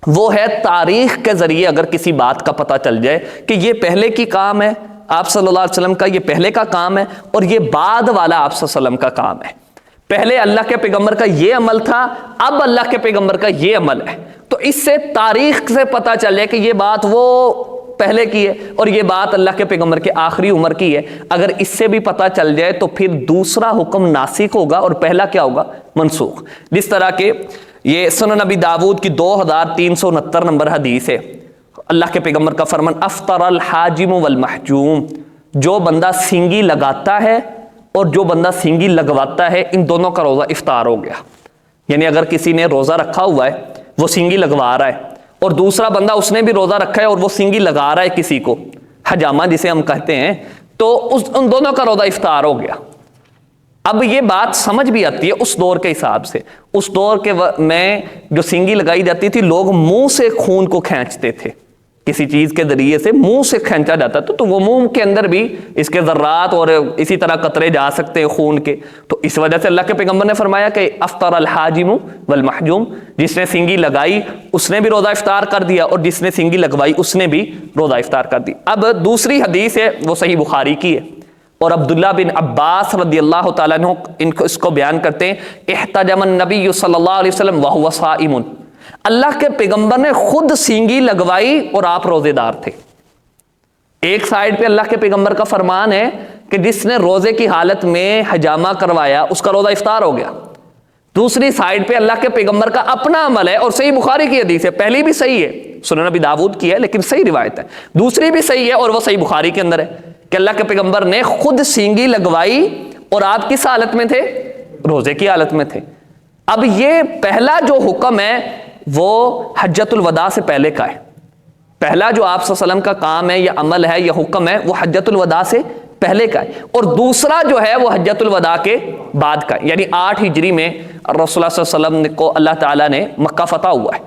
S1: وہ ہے تاریخ کے ذریعے اگر کسی بات کا پتہ چل جائے کہ یہ پہلے کی کام ہے آپ صلی اللہ علیہ وسلم کا، یہ پہلے کا کام ہے، اور یہ بعد والا آپ صلی اللہ علیہ وسلم کا کام ہے، پہلے اللہ کے پیغمبر کا یہ عمل تھا اب اللہ کے پیغمبر کا یہ عمل ہے، تو اس سے تاریخ سے پتہ چل جائے کہ یہ بات وہ پہلے کی ہے اور یہ بات اللہ کے پیغمبر کے آخری عمر کی ہے۔ اگر اس سے بھی پتہ چل جائے تو پھر دوسرا حکم ناسخ ہوگا اور پہلا کیا ہوگا، منسوخ۔ جس طرح کہ یہ سنن نبی داود کی 2369 نمبر حدیث ہے، اللہ کے پیغمبر کا فرمان افطر الحاجم والمحجوم، جو بندہ سینگی لگاتا ہے اور جو بندہ سینگی لگواتا ہے ان دونوں کا روزہ افطار ہو گیا۔ یعنی اگر کسی نے روزہ رکھا ہوا ہے وہ سینگی لگوا رہا ہے، اور دوسرا بندہ اس نے بھی روزہ رکھا ہے اور وہ سینگی لگا رہا ہے کسی کو، حجامہ جسے ہم کہتے ہیں، تو ان دونوں کا روزہ افطار ہو گیا۔ اب یہ بات سمجھ بھی آتی ہے اس دور کے حساب سے، اس دور کے میں جو سینگی لگائی جاتی تھی لوگ منہ سے خون کو کھینچتے تھے، کسی چیز کے ذریعے سے منہ سے کھینچا جاتا تھا، تو وہ منہ کے اندر بھی اس کے ذرات اور اسی طرح قطرے جا سکتے ہیں خون کے، تو اس وجہ سے اللہ کے پیغمبر نے فرمایا کہ افطر الحاجم والمحجوم، جس نے سینگی لگائی اس نے بھی روزہ افطار کر دیا اور جس نے سینگی لگوائی اس نے بھی روزہ افطار کر دی۔ اب دوسری حدیث ہے وہ صحیح بخاری کی ہے، اور عبداللہ بن عباس رضی اللہ تعالیٰ عنہ اس کو بیان کرتے ہیں احتجم النبی صلی اللہ علیہ وسلم وہو صائم، اللہ کے پیغمبر نے خود سینگی لگوائی اور آپ روزے دار تھے۔ ایک سائیڈ پہ اللہ کے پیغمبر کا فرمان ہے کہ جس نے روزے کی حالت میں حجامہ کروایا اس کا روزہ افطار ہو گیا، دوسری سائیڈ پہ اللہ کے پیغمبر کا اپنا عمل ہے، اور صحیح بخاری کی حدیث ہے، پہلی بھی صحیح ہے سنن نبی داود کی ہے لیکن صحیح روایت ہے، دوسری بھی صحیح ہے اور وہ صحیح بخاری کے اندر ہے کہ اللہ کے پیغمبر نے خود سینگی لگوائی اور آپ کس حالت میں تھے، روزے کی حالت میں تھے۔ اب یہ پہلا جو حکم ہے وہ حجۃ الوداع سے پہلے کا ہے، پہلا جو آپ صلی اللہ علیہ وسلم کا کام ہے یا عمل ہے یا حکم ہے وہ حجۃ الوداع سے پہلے کا ہے، اور دوسرا جو ہے وہ حجۃ الوداع کے بعد کا ہے، یعنی 8 ہجری میں رسول اللہ صلی اللہ علیہ وسلم کو اللہ تعالیٰ نے مکہ فتح ہوا ہے،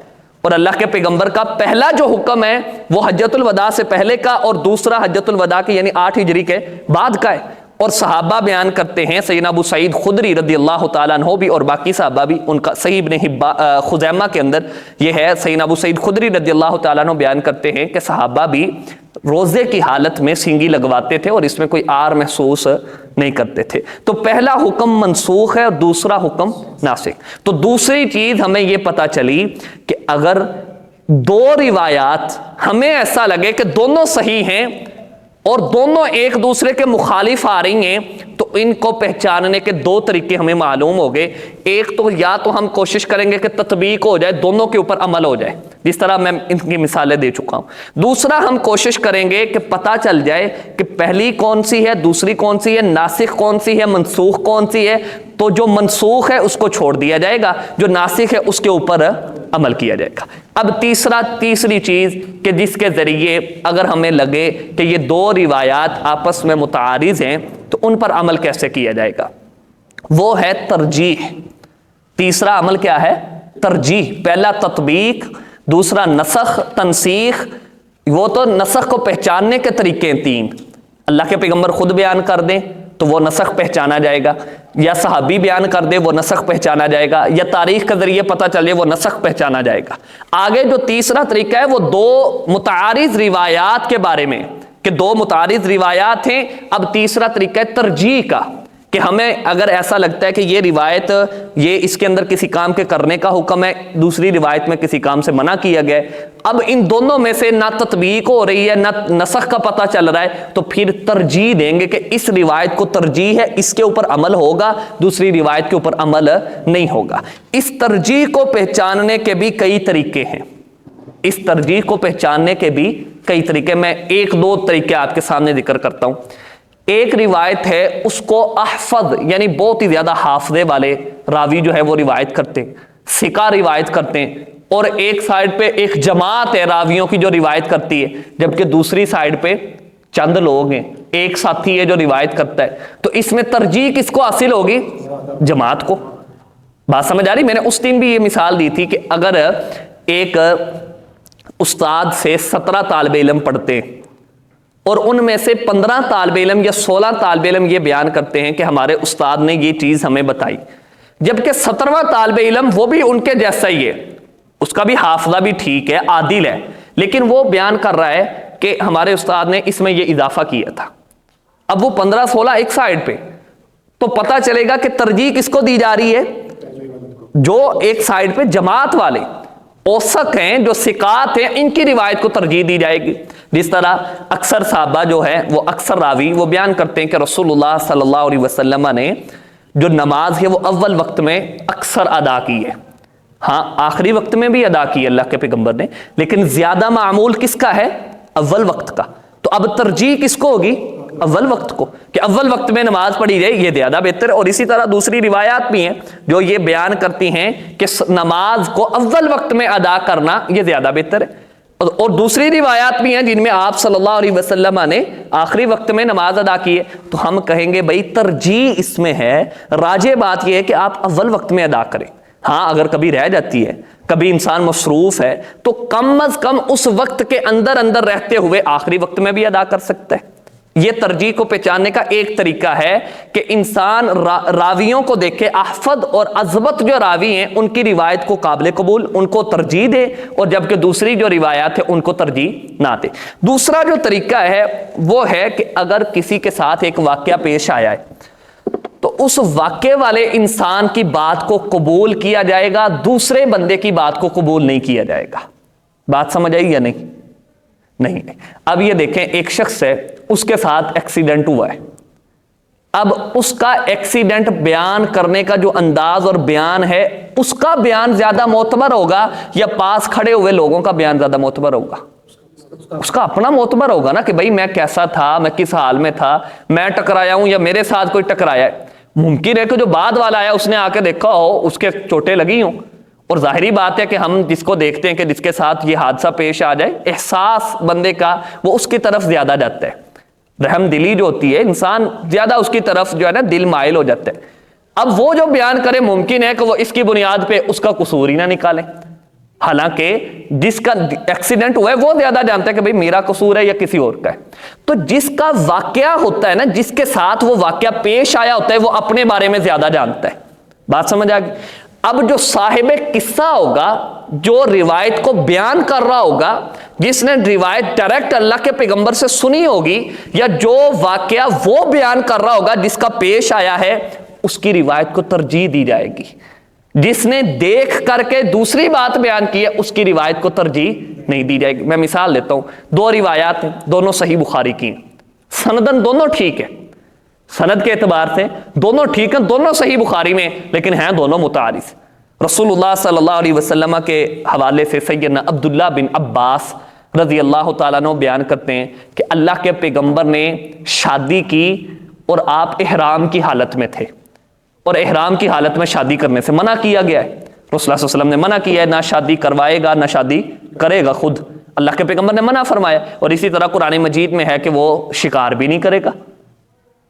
S1: اور اللہ کے پیغمبر کا پہلا جو حکم ہے وہ حجۃ الوداع سے پہلے کا اور دوسرا حجۃ الوداع کے یعنی 8 ہجری کے بعد کا ہے، اور صحابہ بیان کرتے ہیں، سیدنا ابو سعید خدری رضی اللہ تعالیٰ عنہ بھی اور باقی صحابہ بھی، ان کا صحیح ابن خزیمہ کے اندر یہ ہے، سیدنا ابو سعید خدری رضی اللہ تعالیٰ عنہ بیان کرتے ہیں کہ صحابہ بھی روزے کی حالت میں سینگی لگواتے تھے اور اس میں کوئی آر محسوس نہیں کرتے تھے۔ تو پہلا حکم منسوخ ہے اور دوسرا حکم ناسخ۔ تو دوسری چیز ہمیں یہ پتہ چلی کہ اگر دو روایات ہمیں ایسا لگے کہ دونوں صحیح ہیں اور دونوں ایک دوسرے کے مخالف آ رہی ہیں، تو ان کو پہچاننے کے دو طریقے ہمیں معلوم ہو گئے۔ ایک تو یا تو ہم کوشش کریں گے کہ تطبیق ہو جائے، دونوں کے اوپر عمل ہو جائے، جس طرح میں ان کی مثالیں دے چکا ہوں۔ دوسرا ہم کوشش کریں گے کہ پتہ چل جائے کہ پہلی کون سی ہے، دوسری کون سی ہے، ناسخ کون سی ہے، منسوخ کون سی ہے۔ تو جو منسوخ ہے اس کو چھوڑ دیا جائے گا، جو ناسخ ہے اس کے اوپر عمل کیا جائے گا۔ اب تیسری چیز کہ جس کے ذریعے اگر ہمیں لگے کہ یہ دو روایات آپس میں متعارض ہیں تو ان پر عمل کیسے کیا جائے گا، وہ ہے ترجیح۔ تیسرا عمل کیا ہے؟ ترجیح۔ پہلا تطبیق، دوسرا نسخ تنسیخ۔ وہ تو نسخ کو پہچاننے کے طریقے ہیں تین، اللہ کے پیغمبر خود بیان کر دیں تو وہ نسخ پہچانا جائے گا، یا صحابی بیان کر دے وہ نسخ پہچانا جائے گا، یا تاریخ کے ذریعے پتہ چلے وہ نسخ پہچانا جائے گا۔ آگے جو تیسرا طریقہ ہے وہ دو متعارض روایات کے بارے میں، کہ دو متعارض روایات ہیں۔ اب تیسرا طریقہ ہے ترجیح کا، کہ ہمیں اگر ایسا لگتا ہے کہ یہ روایت یہ اس کے اندر کسی کام کے کرنے کا حکم ہے، دوسری روایت میں کسی کام سے منع کیا گیا ہے، اب ان دونوں میں سے نہ تطبیق ہو رہی ہے نہ نسخ کا پتہ چل رہا ہے، تو پھر ترجیح دیں گے کہ اس روایت کو ترجیح ہے، اس کے اوپر عمل ہوگا، دوسری روایت کے اوپر عمل نہیں ہوگا۔ اس ترجیح کو پہچاننے کے بھی کئی طریقے ہیں، اس ترجیح کو پہچاننے کے بھی کئی طریقے، میں ایک دو طریقے آپ کے سامنے ذکر کرتا ہوں۔ ایک روایت ہے، اس کو احفظ یعنی بہت ہی زیادہ حافظے والے راوی جو ہے وہ روایت کرتے ہیں، ثقہ روایت کرتے ہیں، اور ایک سائیڈ پہ ایک جماعت ہے راویوں کی جو روایت کرتی ہے، جبکہ دوسری سائیڈ پہ چند لوگ ہیں، ایک ساتھی ہے جو روایت کرتا ہے۔ تو اس میں ترجیح کس کو حاصل ہوگی؟ جماعت کو۔ بات سمجھ آ رہی؟ میں نے اس دن بھی یہ مثال دی تھی کہ اگر ایک استاد سے 17 طالب علم پڑھتے ہیں اور ان میں سے 15 طالب علم یا 16 طالب علم یہ بیان کرتے ہیں کہ ہمارے استاد نے یہ چیز ہمیں بتائی، جبکہ 17واں طالب علم وہ بھی ان کے جیسا ہی ہے، اس کا بھی حافظہ بھی ٹھیک ہے، عادل ہے، لیکن وہ بیان کر رہا ہے کہ ہمارے استاد نے اس میں یہ اضافہ کیا تھا۔ اب وہ 15-16 ایک سائیڈ پہ، تو پتہ چلے گا کہ ترجیح کس کو دی جا رہی ہے؟ جو ایک سائیڈ پہ جماعت والے اوسق ہیں، جو ثقات ہیں، ان کی روایت کو ترجیح دی جائے گی۔ جس طرح اکثر صحابہ جو ہے وہ اکثر راوی وہ بیان کرتے ہیں کہ رسول اللہ صلی اللہ علیہ وسلم نے جو نماز ہے وہ اول وقت میں اکثر ادا کی ہے، ہاں آخری وقت میں بھی ادا کی ہے اللہ کے پیغمبر نے، لیکن زیادہ معمول کس کا ہے؟ اول وقت کا۔ تو اب ترجیح کس کو ہوگی؟ اول وقت کو، کہ اول وقت میں نماز پڑھی جائے، یہ زیادہ بہتر ہے۔ اور اسی طرح دوسری روایات بھی ہیں جو یہ بیان کرتی ہیں کہ نماز کو اول وقت میں ادا کرنا یہ زیادہ بہتر ہے، اور دوسری روایات بھی ہیں جن میں آپ صلی اللہ علیہ وسلم نے آخری وقت میں نماز ادا کی ہے۔ تو ہم کہیں گے بھائی ترجیح اس میں ہے، راجح بات یہ ہے کہ آپ اول وقت میں ادا کریں۔ ہاں اگر کبھی رہ جاتی ہے، کبھی انسان مصروف ہے، تو کم از کم اس وقت کے اندر اندر رہتے ہوئے آخری وقت میں بھی ادا کر سکتا ہے۔ یہ ترجیح کو پہچاننے کا ایک طریقہ ہے کہ انسان راویوں کو دیکھے، احفظ اور اضبط جو راوی ہیں ان کی روایت کو قابل قبول، ان کو ترجیح دے، اور جبکہ دوسری جو روایات ہیں ان کو ترجیح نہ دے۔ دوسرا جو طریقہ ہے وہ ہے کہ اگر کسی کے ساتھ ایک واقعہ پیش آیا ہے تو اس واقعے والے انسان کی بات کو قبول کیا جائے گا، دوسرے بندے کی بات کو قبول نہیں کیا جائے گا۔ بات سمجھ آئی یا نہیں؟ نہیں۔ اب یہ دیکھیں، ایک شخص ہے، اس کے ساتھ ایکسیڈنٹ ہوا ہے، اب اس کا ایکسیڈنٹ بیان کرنے کا جو انداز اور بیان ہے، اس کا بیان زیادہ معتبر ہوگا یا پاس کھڑے ہوئے لوگوں کا بیان زیادہ معتبر ہوگا؟ اس کا اپنا معتبر ہوگا نا، کہ بھائی میں کیسا تھا، میں کس حال میں تھا، میں ٹکرایا ہوں یا میرے ساتھ کوئی ٹکرایا ہے۔ ممکن ہے کہ جو بعد والا آیا اس نے آ کے دیکھا ہو، اس کے چوٹیں لگی ہوں، اور ظاہری بات ہے کہ ہم جس کو دیکھتے ہیں کہ جس کے ساتھ یہ حادثہ پیش آ جائے، احساس بندے کا وہ اس کی طرف زیادہ جاتا ہے، رحم دلی جو ہوتی ہے، انسان زیادہ اس کی طرف جو ہے نا دل مائل ہو جاتا ہے۔ اب وہ جو بیان کرے، ممکن ہے کہ وہ اس کی بنیاد پہ اس کا قصور ہی نہ نکالے، حالانکہ جس کا ایکسیڈنٹ ہوا ہے وہ زیادہ جانتا ہے کہ بھئی میرا قصور ہے یا کسی اور کا ہے. تو جس کا واقعہ ہوتا ہے نا، جس کے ساتھ وہ واقعہ پیش آیا ہوتا ہے، وہ اپنے بارے میں زیادہ جانتا ہے. بات سمجھ آ گئی؟ اب جو صاحب قصہ ہوگا، جو روایت کو بیان کر رہا ہوگا، جس نے روایت ڈائریکٹ اللہ کے پیغمبر سے سنی ہوگی، یا جو واقعہ وہ بیان کر رہا ہوگا جس کا پیش آیا ہے، اس کی روایت کو ترجیح دی جائے گی. جس نے دیکھ کر کے دوسری بات بیان کی ہے، اس کی روایت کو ترجیح نہیں دی جائے گی. میں مثال دیتا ہوں، 2 روایات ہیں، دونوں صحیح بخاری کی ہیں، سندن دونوں ٹھیک ہے، سند کے اعتبار سے دونوں ٹھیک ہیں، دونوں صحیح بخاری میں، لیکن ہیں دونوں متعارض. رسول اللہ صلی اللہ علیہ وسلم کے حوالے سے سیدنا عبداللہ بن عباس رضی اللہ تعالیٰ عنہ بیان کرتے ہیں کہ اللہ کے پیغمبر نے شادی کی اور آپ احرام کی حالت میں تھے، اور احرام کی حالت میں شادی کرنے سے منع کیا گیا ہے. رسول اللہ صلی اللہ علیہ وسلم نے منع کیا ہے، نہ شادی کروائے گا نہ شادی کرے گا، خود اللہ کے پیغمبر نے منع فرمایا. اور اسی طرح قرآن مجید میں ہے کہ وہ شکار بھی نہیں کرے گا.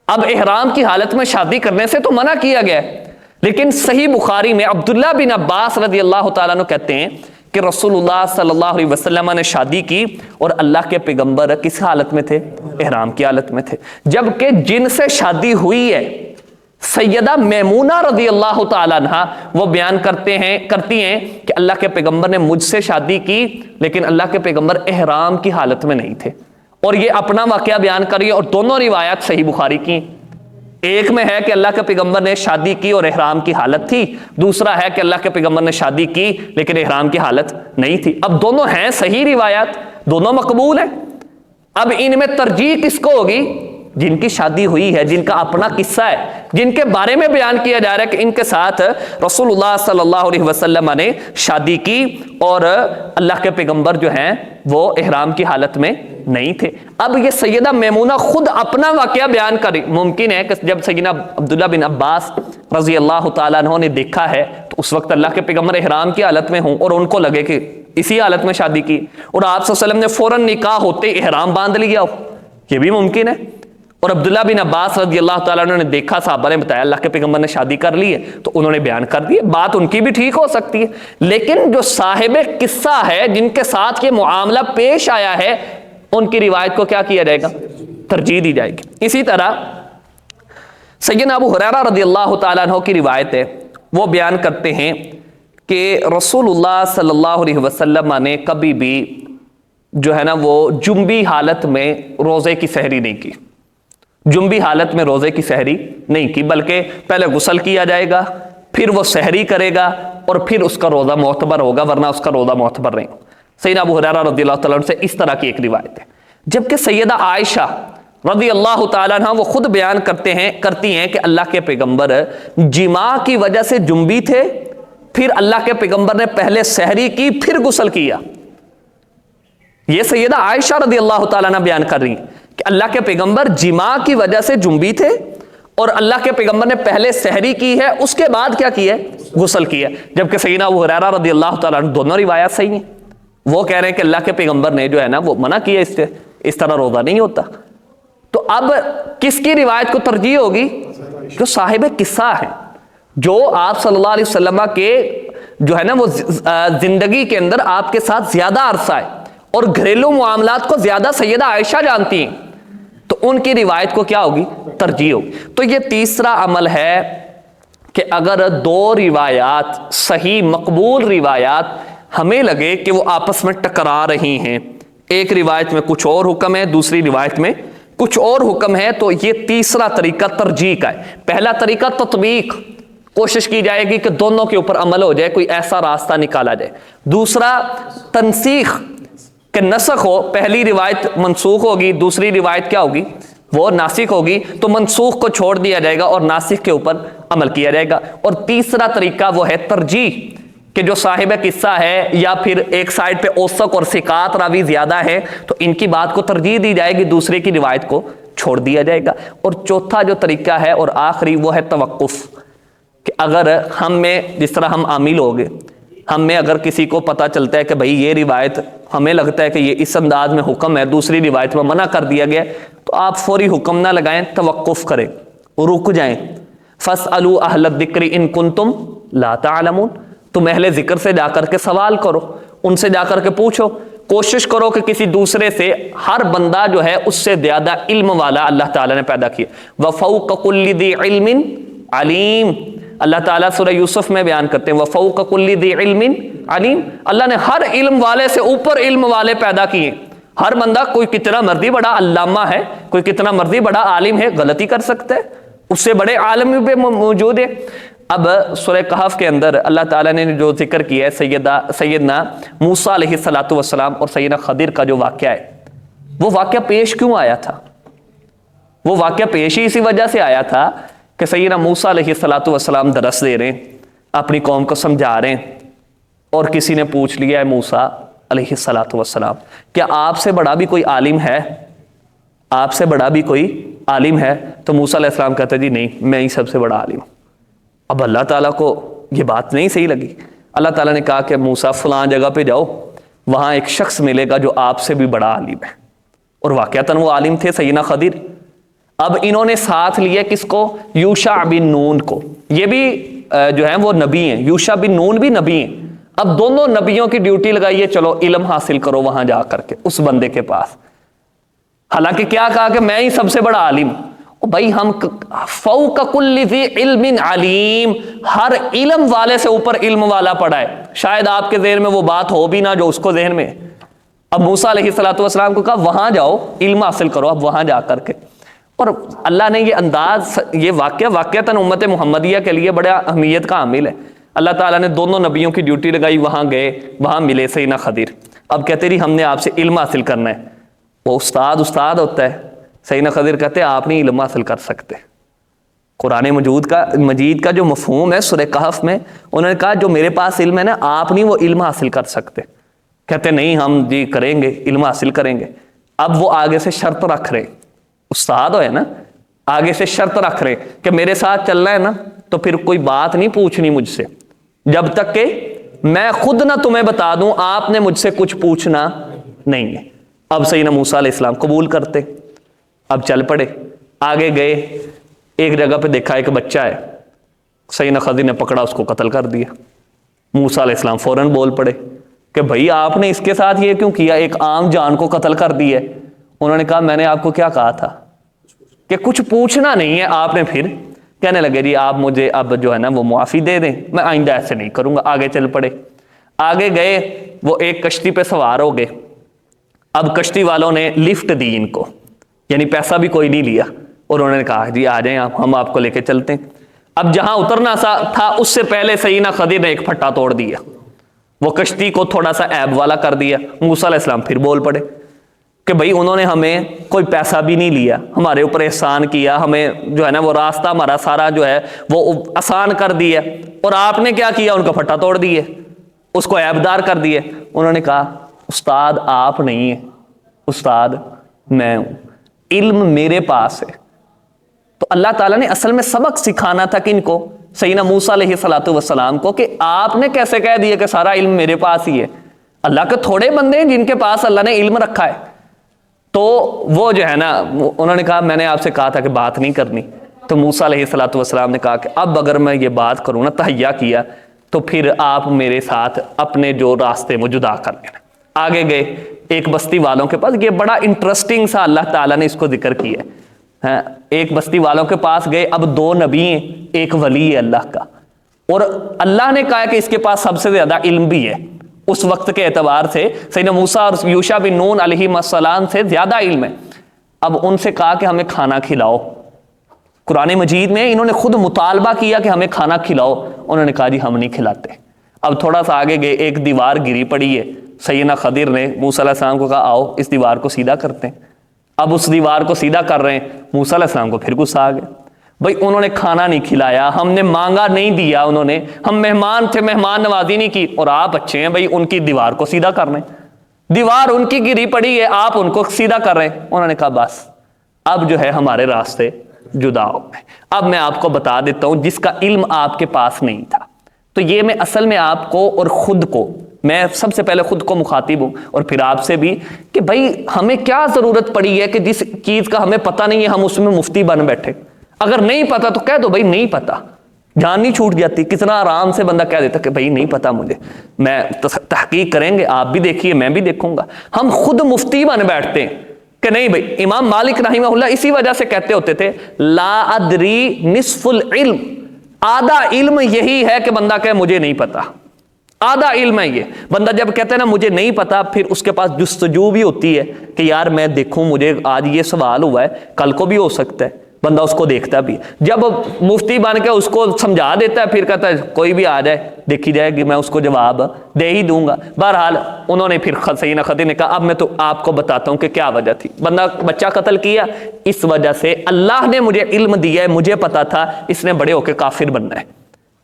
S1: اب احرام کی حالت میں شادی کرنے سے تو منع کیا گیا ہے، لیکن صحیح بخاری میں عبداللہ بن عباس رضی اللہ تعالیٰ عنہ کہتے ہیں کہ رسول اللہ صلی اللہ علیہ وسلم نے شادی کی اور اللہ کے پیغمبر کس حالت میں تھے؟ احرام کی حالت میں تھے. جبکہ جن سے شادی ہوئی ہے سیدہ میمونہ رضی اللہ تعالیٰ عنہ، وہ بیان کرتی ہیں کہ اللہ کے پیغمبر نے مجھ سے شادی کی، لیکن اللہ کے پیغمبر احرام کی حالت میں نہیں تھے. اور یہ اپنا واقعہ بیان کری، اور دونوں روایات صحیح بخاری کی. ایک میں ہے کہ اللہ کے پیغمبر نے شادی کی اور احرام کی حالت تھی، دوسرا ہے کہ اللہ کے پیغمبر نے شادی کی لیکن احرام کی حالت نہیں تھی. اب دونوں ہیں صحیح روایات، دونوں مقبول ہیں. اب ان میں ترجیح کس کو ہوگی؟ جن کی شادی ہوئی ہے، جن کا اپنا قصہ ہے، جن کے بارے میں بیان کیا جا رہا ہے کہ ان کے ساتھ رسول اللہ صلی اللہ علیہ وسلم نے شادی کی اور اللہ کے پیغمبر جو ہیں وہ احرام کی حالت میں نہیں تھے. اب یہ سیدہ میمونہ خود اپنا واقعہ بیان کری. ممکن ہے کہ جب سیدنا عبداللہ بن عباس رضی اللہ تعالیٰ عنہ نے دیکھا ہے تو اس وقت اللہ کے پیغمبر احرام کی حالت میں ہوں، اور ان کو لگے کہ اسی حالت میں شادی کی، اور آپ صلی اللہ علیہ وسلم نے فوراً نکاح ہوتے احرام باندھ لیا ہو، یہ بھی ممکن ہے. اور عبداللہ بن عباس رضی اللہ تعالیٰ عنہ نے دیکھا، صحابہ نے بتایا اللہ کے پیغمبر نے شادی کر لی ہے، تو انہوں نے بیان کر دی. بات ان کی بھی ٹھیک ہو سکتی ہے، لیکن جو صاحب قصہ ہے، جن کے ساتھ یہ معاملہ پیش آیا ہے، ان کی روایت کو کیا کیا جائے گا؟ ترجیح دی جائے گی. اسی طرح سیدنا ابو ہریرہ رضی اللہ تعالیٰ عنہ کی روایت ہے، وہ بیان کرتے ہیں کہ رسول اللہ صلی اللہ علیہ وسلم نے کبھی بھی جو ہے نا وہ جنبی حالت میں روزے کی سحری نہیں کی. جنبی حالت میں روزے کی سحری نہیں کی، بلکہ پہلے غسل کیا جائے گا، پھر وہ سحری کرے گا، اور پھر اس کا روزہ معتبر ہوگا، ورنہ اس کا روزہ معتبر نہیں. سیدنا ابو ہریرہ رضی اللہ تعالیٰ عنہ سے اس طرح کی ایک روایت ہے. جبکہ سیدہ عائشہ رضی اللہ تعالیٰ عنہ وہ خود بیان کرتی ہیں کہ اللہ کے پیغمبر جماع کی وجہ سے جنبی تھے، پھر اللہ کے پیغمبر نے پہلے سحری کی پھر غسل کیا. یہ سیدہ عائشہ رضی اللہ تعالیٰ عنہ بیان کر رہی ہیں کہ اللہ کے پیغمبر جماع کی وجہ سے جنبی تھے، اور اللہ کے پیغمبر نے پہلے سحری کی ہے، اس کے بعد کیا کیا ہے؟ غسل کیا. جبکہ سیدنا ابو ہریرہ رضی اللہ تعالیٰ عنہ دونوں روایات صحیح ہیں. وہ کہہ رہے ہیں کہ اللہ کے پیغمبر نے جو ہے نا وہ منع کیا، اس طرح روزہ نہیں ہوتا. تو اب کس کی روایت کو ترجیح ہوگی؟ جو صاحب قصہ ہیں، جو آپ صلی اللہ علیہ وسلم کے جو ہے نا وہ زندگی کے اندر آپ کے ساتھ زیادہ عرصہ ہے، اور گھریلو معاملات کو زیادہ سیدہ عائشہ جانتی ہیں، تو ان کی روایت کو کیا ہوگی؟ ترجیح ہوگی. تو یہ تیسرا عمل ہے کہ اگر 2 روایات صحیح مقبول روایات ہمیں لگے کہ وہ آپس میں ٹکرا رہی ہیں، ایک روایت میں کچھ اور حکم ہے، دوسری روایت میں کچھ اور حکم ہے، تو یہ تیسرا طریقہ ترجیح کا ہے. پہلا طریقہ تطبیق، کوشش کی جائے گی کہ دونوں کے اوپر عمل ہو جائے، کوئی ایسا راستہ نکالا جائے. دوسرا تنسیخ، کہ نسخ ہو، پہلی روایت منسوخ ہوگی، دوسری روایت کیا ہوگی؟ وہ ناسخ ہوگی، تو منسوخ کو چھوڑ دیا جائے گا اور ناسخ کے اوپر عمل کیا جائے گا. اور تیسرا طریقہ وہ ہے ترجیح، کہ جو صاحب قصہ ہے یا پھر ایک سائڈ پہ اوثق اور ثقات راوی زیادہ ہے تو ان کی بات کو ترجیح دی جائے گی، دوسرے کی روایت کو چھوڑ دیا جائے گا. اور چوتھا جو طریقہ ہے اور آخری وہ ہے توقف، کہ اگر ہم میں جس طرح ہم عامل ہو گئے، ہم میں اگر کسی کو پتہ چلتا ہے کہ بھئی یہ روایت ہمیں لگتا ہے کہ یہ اس انداز میں حکم ہے، دوسری روایت میں منع کر دیا گیا، تو آپ فوری حکم نہ لگائیں، توقف کریں، رک جائیں. فَاسْأَلُوا أَهْلَ الذِّكْرِ إِن كُنتُمْ لَا تَعْلَمُونَ، تم اہل ذکر سے جا کر کے سوال کرو، ان سے جا کر کے پوچھو، کوشش کرو کہ کسی دوسرے سے، ہر بندہ جو ہے اس سے زیادہ علم والا اللہ تعالیٰ نے پیدا کیا. وَفَوْقَ كُلِّ ذِي عِلْمٍ عَلِيمٍ. اللہ تعالیٰ سورہ یوسف میں بیان کرتے ہیں وَفَوْقَ كُلِّ ذِي عِلْمٍ عَلِيمٍ. اللہ نے ہر علم والے سے اوپر علم والے پیدا کیے. ہر بندہ کوئی کتنا مرضی بڑا علامہ ہے، کوئی کتنا مرضی بڑا عالم ہے، غلطی کر سکتا ہے، اس سے بڑے عالم بھی موجود ہے. اب سورہ کہف کے اندر اللہ تعالیٰ نے جو ذکر کیا ہے سیدنا موسیٰ علیہ السلام اور سیدنا خضر کا جو واقعہ ہے، وہ واقعہ پیش کیوں آیا تھا؟ وہ واقعہ پیش ہی اسی وجہ سے آیا تھا کہ سیدنا موسیٰ علیہ السلام درس دے رہے ہیں، اپنی قوم کو سمجھا رہے ہیں، اور کسی نے پوچھ لیا ہے موسیٰ علیہ السلام کیا آپ سے بڑا بھی کوئی عالم ہے؟ آپ سے بڑا بھی کوئی عالم ہے؟ تو موسیٰ علیہ السلام کہتے جی نہیں، میں ہی سب سے بڑا عالم ہوں. اب اللہ تعالیٰ کو یہ بات نہیں صحیح لگی. اللہ تعالیٰ نے کہا کہ موسیٰ فلاں جگہ پہ جاؤ، وہاں ایک شخص ملے گا جو آپ سے بھی بڑا عالم ہے. اور واقعتاً وہ عالم تھے سیدنا خضر. اب انہوں نے ساتھ لیا کس کو؟ یوشع بن نون کو. یہ بھی جو ہیں وہ نبی ہیں، یوشع بن نون بھی نبی ہیں. اب دونوں نبیوں کی ڈیوٹی لگائیے، چلو علم حاصل کرو وہاں جا کر کے اس بندے کے پاس. حالانکہ کیا کہا کہ میں ہی سب سے بڑا عالم. بھائی ہم فوق کل ذی علم علیم، ہر علم والے سے اوپر علم والا پڑا ہے. شاید آپ کے ذہن میں وہ بات ہو بھی نہ جو اس کو ذہن میں. اب موسیٰ علیہ السلام کو کہا وہاں جاؤ علم حاصل کرو. اب وہاں جا کر کے، اور اللہ نے یہ انداز، یہ واقعتاً امت محمدیہ کے لیے بڑا اہمیت کا حامل ہے. اللہ تعالیٰ نے دونوں نبیوں کی ڈیوٹی لگائی، وہاں گئے، وہاں ملے سیدنا خضر. اب کہتے رہی ہم نے آپ سے علم حاصل کرنا ہے. وہ استاد ہوتا ہے. سیدنا خضر کہتے ہیں آپ نہیں علم حاصل کر سکتے. قرآن مجید کا جو مفہوم ہے سورہ کہف میں، انہوں نے کہا جو میرے پاس علم ہے نا، آپ نہیں وہ علم حاصل کر سکتے. کہتے نہیں ہم جی کریں گے، علم حاصل کریں گے. اب وہ آگے سے شرط رکھ رہے، استاد ہے نا، آگے سے شرط رکھ رہے کہ میرے ساتھ چلنا ہے نا تو پھر کوئی بات نہیں پوچھنی مجھ سے، جب تک کہ میں خود نہ تمہیں بتا دوں، آپ نے مجھ سے کچھ پوچھنا نہیں ہے. اب سیدنا موسیٰ علیہ السلام قبول کرتے. اب چل پڑے، آگے گئے، ایک جگہ پہ دیکھا ایک بچہ ہے. سیدنا خضر نے پکڑا، اس کو قتل کر دیا. موسیٰ علیہ السلام فوراً بول پڑے کہ بھائی آپ نے اس کے ساتھ یہ کیوں کیا، ایک عام جان کو قتل کر دی ہے. انہوں نے کہا میں نے آپ کو کیا کہا تھا کہ کچھ پوچھنا نہیں ہے. آپ نے پھر کہنے لگے جی آپ مجھے اب جو ہے نا وہ معافی دے دیں، میں آئندہ ایسے نہیں کروں گا. آگے چل پڑے، آگے گئے، وہ ایک کشتی پہ سوار ہو گئے. اب کشتی والوں نے لفٹ دی ان کو، یعنی پیسہ بھی کوئی نہیں لیا، اور انہوں نے کہا جی آ جائیں آپ، ہم آپ کو لے کے چلتے ہیں. اب جہاں اترنا تھا اس سے پہلے سیدنا خضر نے ایک پھٹا توڑ دیا، وہ کشتی کو تھوڑا سا عیب والا کر دیا. موسیٰ علیہ السلام پھر بول پڑے کہ بھائی انہوں نے ہمیں کوئی پیسہ بھی نہیں لیا، ہمارے اوپر احسان کیا، ہمیں جو ہے نا وہ راستہ ہمارا سارا جو ہے وہ آسان کر دیا، اور آپ نے کیا کیا، ان کا پھٹا توڑ دیے، اس کو عیب دار کر دیے. انہوں نے کہا استاد آپ نہیں ہیں، استاد میں ہوں، علم میرے پاس ہے. تو اللہ تعالیٰ نے اصل میں سبق سکھانا تھا کن کو؟ سیدنا موسیٰ علیہ السلام کو، کہ آپ نے کیسے کہہ دیا کہ سارا علم میرے پاس ہی ہے. اللہ کے تھوڑے بندے ہیں جن کے پاس اللہ نے علم رکھا ہے. تو وہ جو ہے نا انہوں نے کہا میں نے آپ سے کہا تھا کہ بات نہیں کرنی. تو موسیٰ علیہ السلام نے کہا کہ اب اگر میں یہ بات کروں نا، تہیہ کیا، تو پھر آپ میرے ساتھ اپنے جو راستے میں جدا کر لینا. آگے گئے ایک بستی والوں کے پاس. یہ بڑا انٹرسٹنگ سا اللہ تعالیٰ نے اس کو ذکر کیا ہے. ایک بستی والوں کے پاس گئے. اب دو نبی ہیں، ایک ولی ہے اللہ کا، اور اللہ نے کہا کہ اس کے پاس سب سے زیادہ علم بھی ہے. اس وقت کے اعتبار سے سیدنا موسیٰ اور یوشع بن نون علیہ السلام سے زیادہ علم ہے. اب ان سے کہا کہ ہمیں کھانا کھلاؤ. قرآن مجید میں انہوں نے خود مطالبہ کیا کہ ہمیں کھانا کھلاؤ. انہوں نے کہا جی ہم نہیں کھلاتے. اب تھوڑا سا آگے گئے، ایک دیوار گری پڑی ہے. سیدنا خضر نے موسیٰ علیہ السلام کو کہا آؤ اس دیوار کو سیدھا کرتے ہیں. اب اس دیوار کو سیدھا کر رہے ہیں. موسیٰ علیہ السلام کو پھر غصہ آ گیا. بھائی انہوں نے کھانا نہیں کھلایا، ہم نے مانگا نہیں دیا، انہوں نے، ہم مہمان تھے، مہمان نوازی نہیں کی، اور آپ اچھے ہیں بھائی ان کی دیوار کو سیدھا کر رہے ہیں. دیوار ان کی گری پڑی ہے، آپ ان کو سیدھا کر رہے ہیں. انہوں نے کہا بس اب جو ہے ہمارے راستے جدا ہو گئے. اب میں آپ کو بتا دیتا ہوں جس کا علم آپ کے پاس نہیں تھا. تو یہ میں اصل میں آپ کو اور خود کو، میں سب سے پہلے خود کو مخاطب ہوں اور پھر آپ سے بھی، کہ بھائی ہمیں کیا ضرورت پڑی ہے کہ جس چیز کا ہمیں پتہ نہیں ہے ہم اس میں مفتی بن بیٹھے. اگر نہیں پتا تو کہہ دو بھائی نہیں پتا، جان نہیں چھوٹ جاتی. کتنا آرام سے بندہ کہہ دیتا کہ بھائی نہیں پتا مجھے, میں تحقیق کریں گے, آپ بھی دیکھیے میں بھی دیکھوں گا. ہم خود مفتی بن بیٹھتے ہیں کہ نہیں بھائی. امام مالک رحمہ اللہ اسی وجہ سے کہتے ہوتے تھے لا ادری نصف العلم, آدھا علم یہی ہے کہ بندہ کہے مجھے نہیں پتا. آدھا علم ہے یہ. بندہ جب کہتا ہے نا مجھے نہیں پتا, پھر اس کے پاس جستجو بھی ہوتی ہے کہ یار میں دیکھوں, مجھے آج یہ سوال ہوا ہے, کل کو بھی ہو سکتا ہے, بندہ اس کو دیکھتا بھی. جب مفتی بن کے اس کو سمجھا دیتا ہے, پھر کہتا ہے کوئی بھی آ جائے دیکھی جائے گی, میں اس کو جواب دے ہی دوں گا. بہرحال انہوں نے پھر سیدنا خضر نے کہا اب میں تو آپ کو بتاتا ہوں کہ کیا وجہ تھی. بندہ بچہ قتل کیا, اس وجہ سے اللہ نے مجھے علم دیا ہے, مجھے پتا تھا اس نے بڑے ہو کے کافر بننا ہے,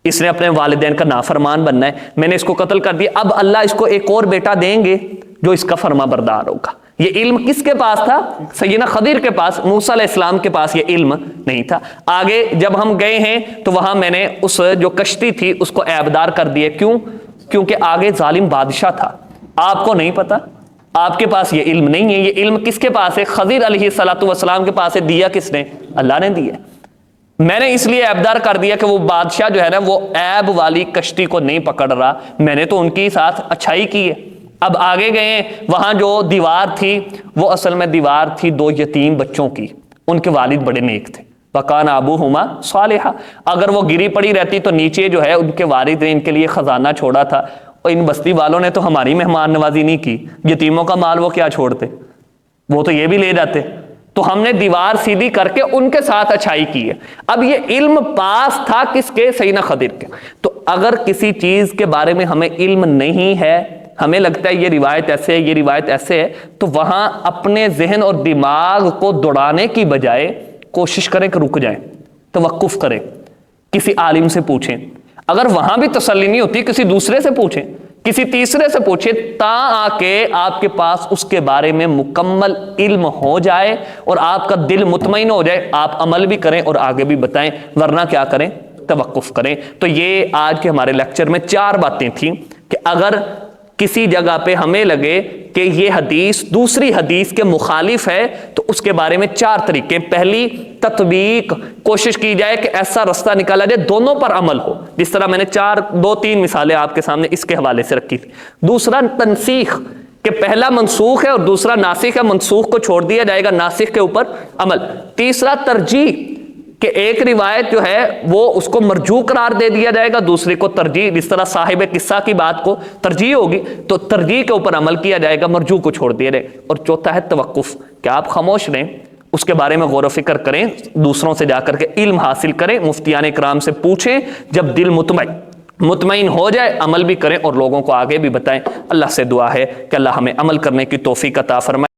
S1: اس نے اپنے والدین کا نافرمان بننا ہے, میں نے اس کو قتل کر دیا. اب اللہ اس کو ایک اور بیٹا دیں گے جو اس کا فرما بردار ہوگا. یہ علم کس کے پاس تھا؟ سیدنا خضر کے پاس. موسیٰ علیہ السلام کے پاس یہ علم نہیں تھا. آگے جب ہم گئے ہیں تو وہاں میں نے اس جو کشتی تھی اس کو عیبدار کر دیا. کیوں؟ کیونکہ آگے ظالم بادشاہ تھا, آپ کو نہیں پتا, آپ کے پاس یہ علم نہیں ہے. یہ علم کس کے پاس ہے؟ خضر علیہ السلام کے پاس ہے. دیا کس نے؟ اللہ نے دیا. میں نے اس لیے عیبدار کر دیا کہ وہ بادشاہ جو ہے نا وہ عیب والی کشتی کو نہیں پکڑ رہا, میں نے تو ان کی ساتھ اچھائی کی ہے. اب آگے گئے, وہاں جو دیوار تھی وہ اصل میں دیوار تھی 2 یتیم بچوں کی, ان کے والد بڑے نیک تھے. وَكَانَ أَبُوهُمَا صَالِحًا, اگر وہ گری پڑی رہتی تو نیچے جو ہے ان کے والد نے ان کے لیے خزانہ چھوڑا تھا. اور ان بستی والوں نے تو ہماری مہمان نوازی نہیں کی, یتیموں کا مال وہ کیا چھوڑتے, وہ تو یہ بھی لے جاتے. تو ہم نے دیوار سیدھی کر کے ان کے ساتھ اچھائی کی ہے. اب یہ علم پاس تھا کس کے؟ سیدنا خضر کے. تو اگر کسی چیز کے بارے میں ہمیں علم نہیں ہے, ہمیں لگتا ہے یہ روایت ایسے ہے, یہ روایت ایسے ہے, تو وہاں اپنے ذہن اور دماغ کو دوڑانے کی بجائے کوشش کریں کہ رک جائیں, توقف کریں, کسی عالم سے پوچھیں. اگر وہاں بھی تسلی نہیں ہوتی کسی دوسرے سے پوچھیں, کسی تیسرے سے پوچھیں, تا آ کے آپ کے پاس اس کے بارے میں مکمل علم ہو جائے اور آپ کا دل مطمئن ہو جائے, آپ عمل بھی کریں اور آگے بھی بتائیں. ورنہ کیا کریں؟ توقف کریں. تو یہ آج کے ہمارے لیکچر میں 4 باتیں تھیں کہ اگر کسی جگہ پہ ہمیں لگے کہ یہ حدیث دوسری حدیث کے مخالف ہے تو اس کے بارے میں 4 طریقے. پہلی, تطبیق, کوشش کی جائے کہ ایسا رستہ نکالا جائے دونوں پر عمل ہو, جس طرح میں نے 2-3 مثالیں آپ کے سامنے اس کے حوالے سے رکھی تھی. دوسرا, تنسیخ, کہ پہلا منسوخ ہے اور دوسرا ناسخ ہے, منسوخ کو چھوڑ دیا جائے گا, ناسخ کے اوپر عمل. تیسرا, ترجیح, کہ ایک روایت جو ہے وہ اس کو مرجوع قرار دے دیا جائے گا, دوسرے کو ترجیح, جس طرح صاحب قصہ کی بات کو ترجیح ہوگی تو ترجیح کے اوپر عمل کیا جائے گا, مرجوع کو چھوڑ دیا جائے. اور چوتھا ہے توقف, کہ آپ خاموش رہیں, اس کے بارے میں غور و فکر کریں, دوسروں سے جا کر کے علم حاصل کریں, مفتیان اکرام سے پوچھیں, جب دل مطمئن ہو جائے عمل بھی کریں اور لوگوں کو آگے بھی بتائیں. اللہ سے دعا ہے کہ اللہ ہمیں عمل کرنے کی توفیق عطا فرمائے.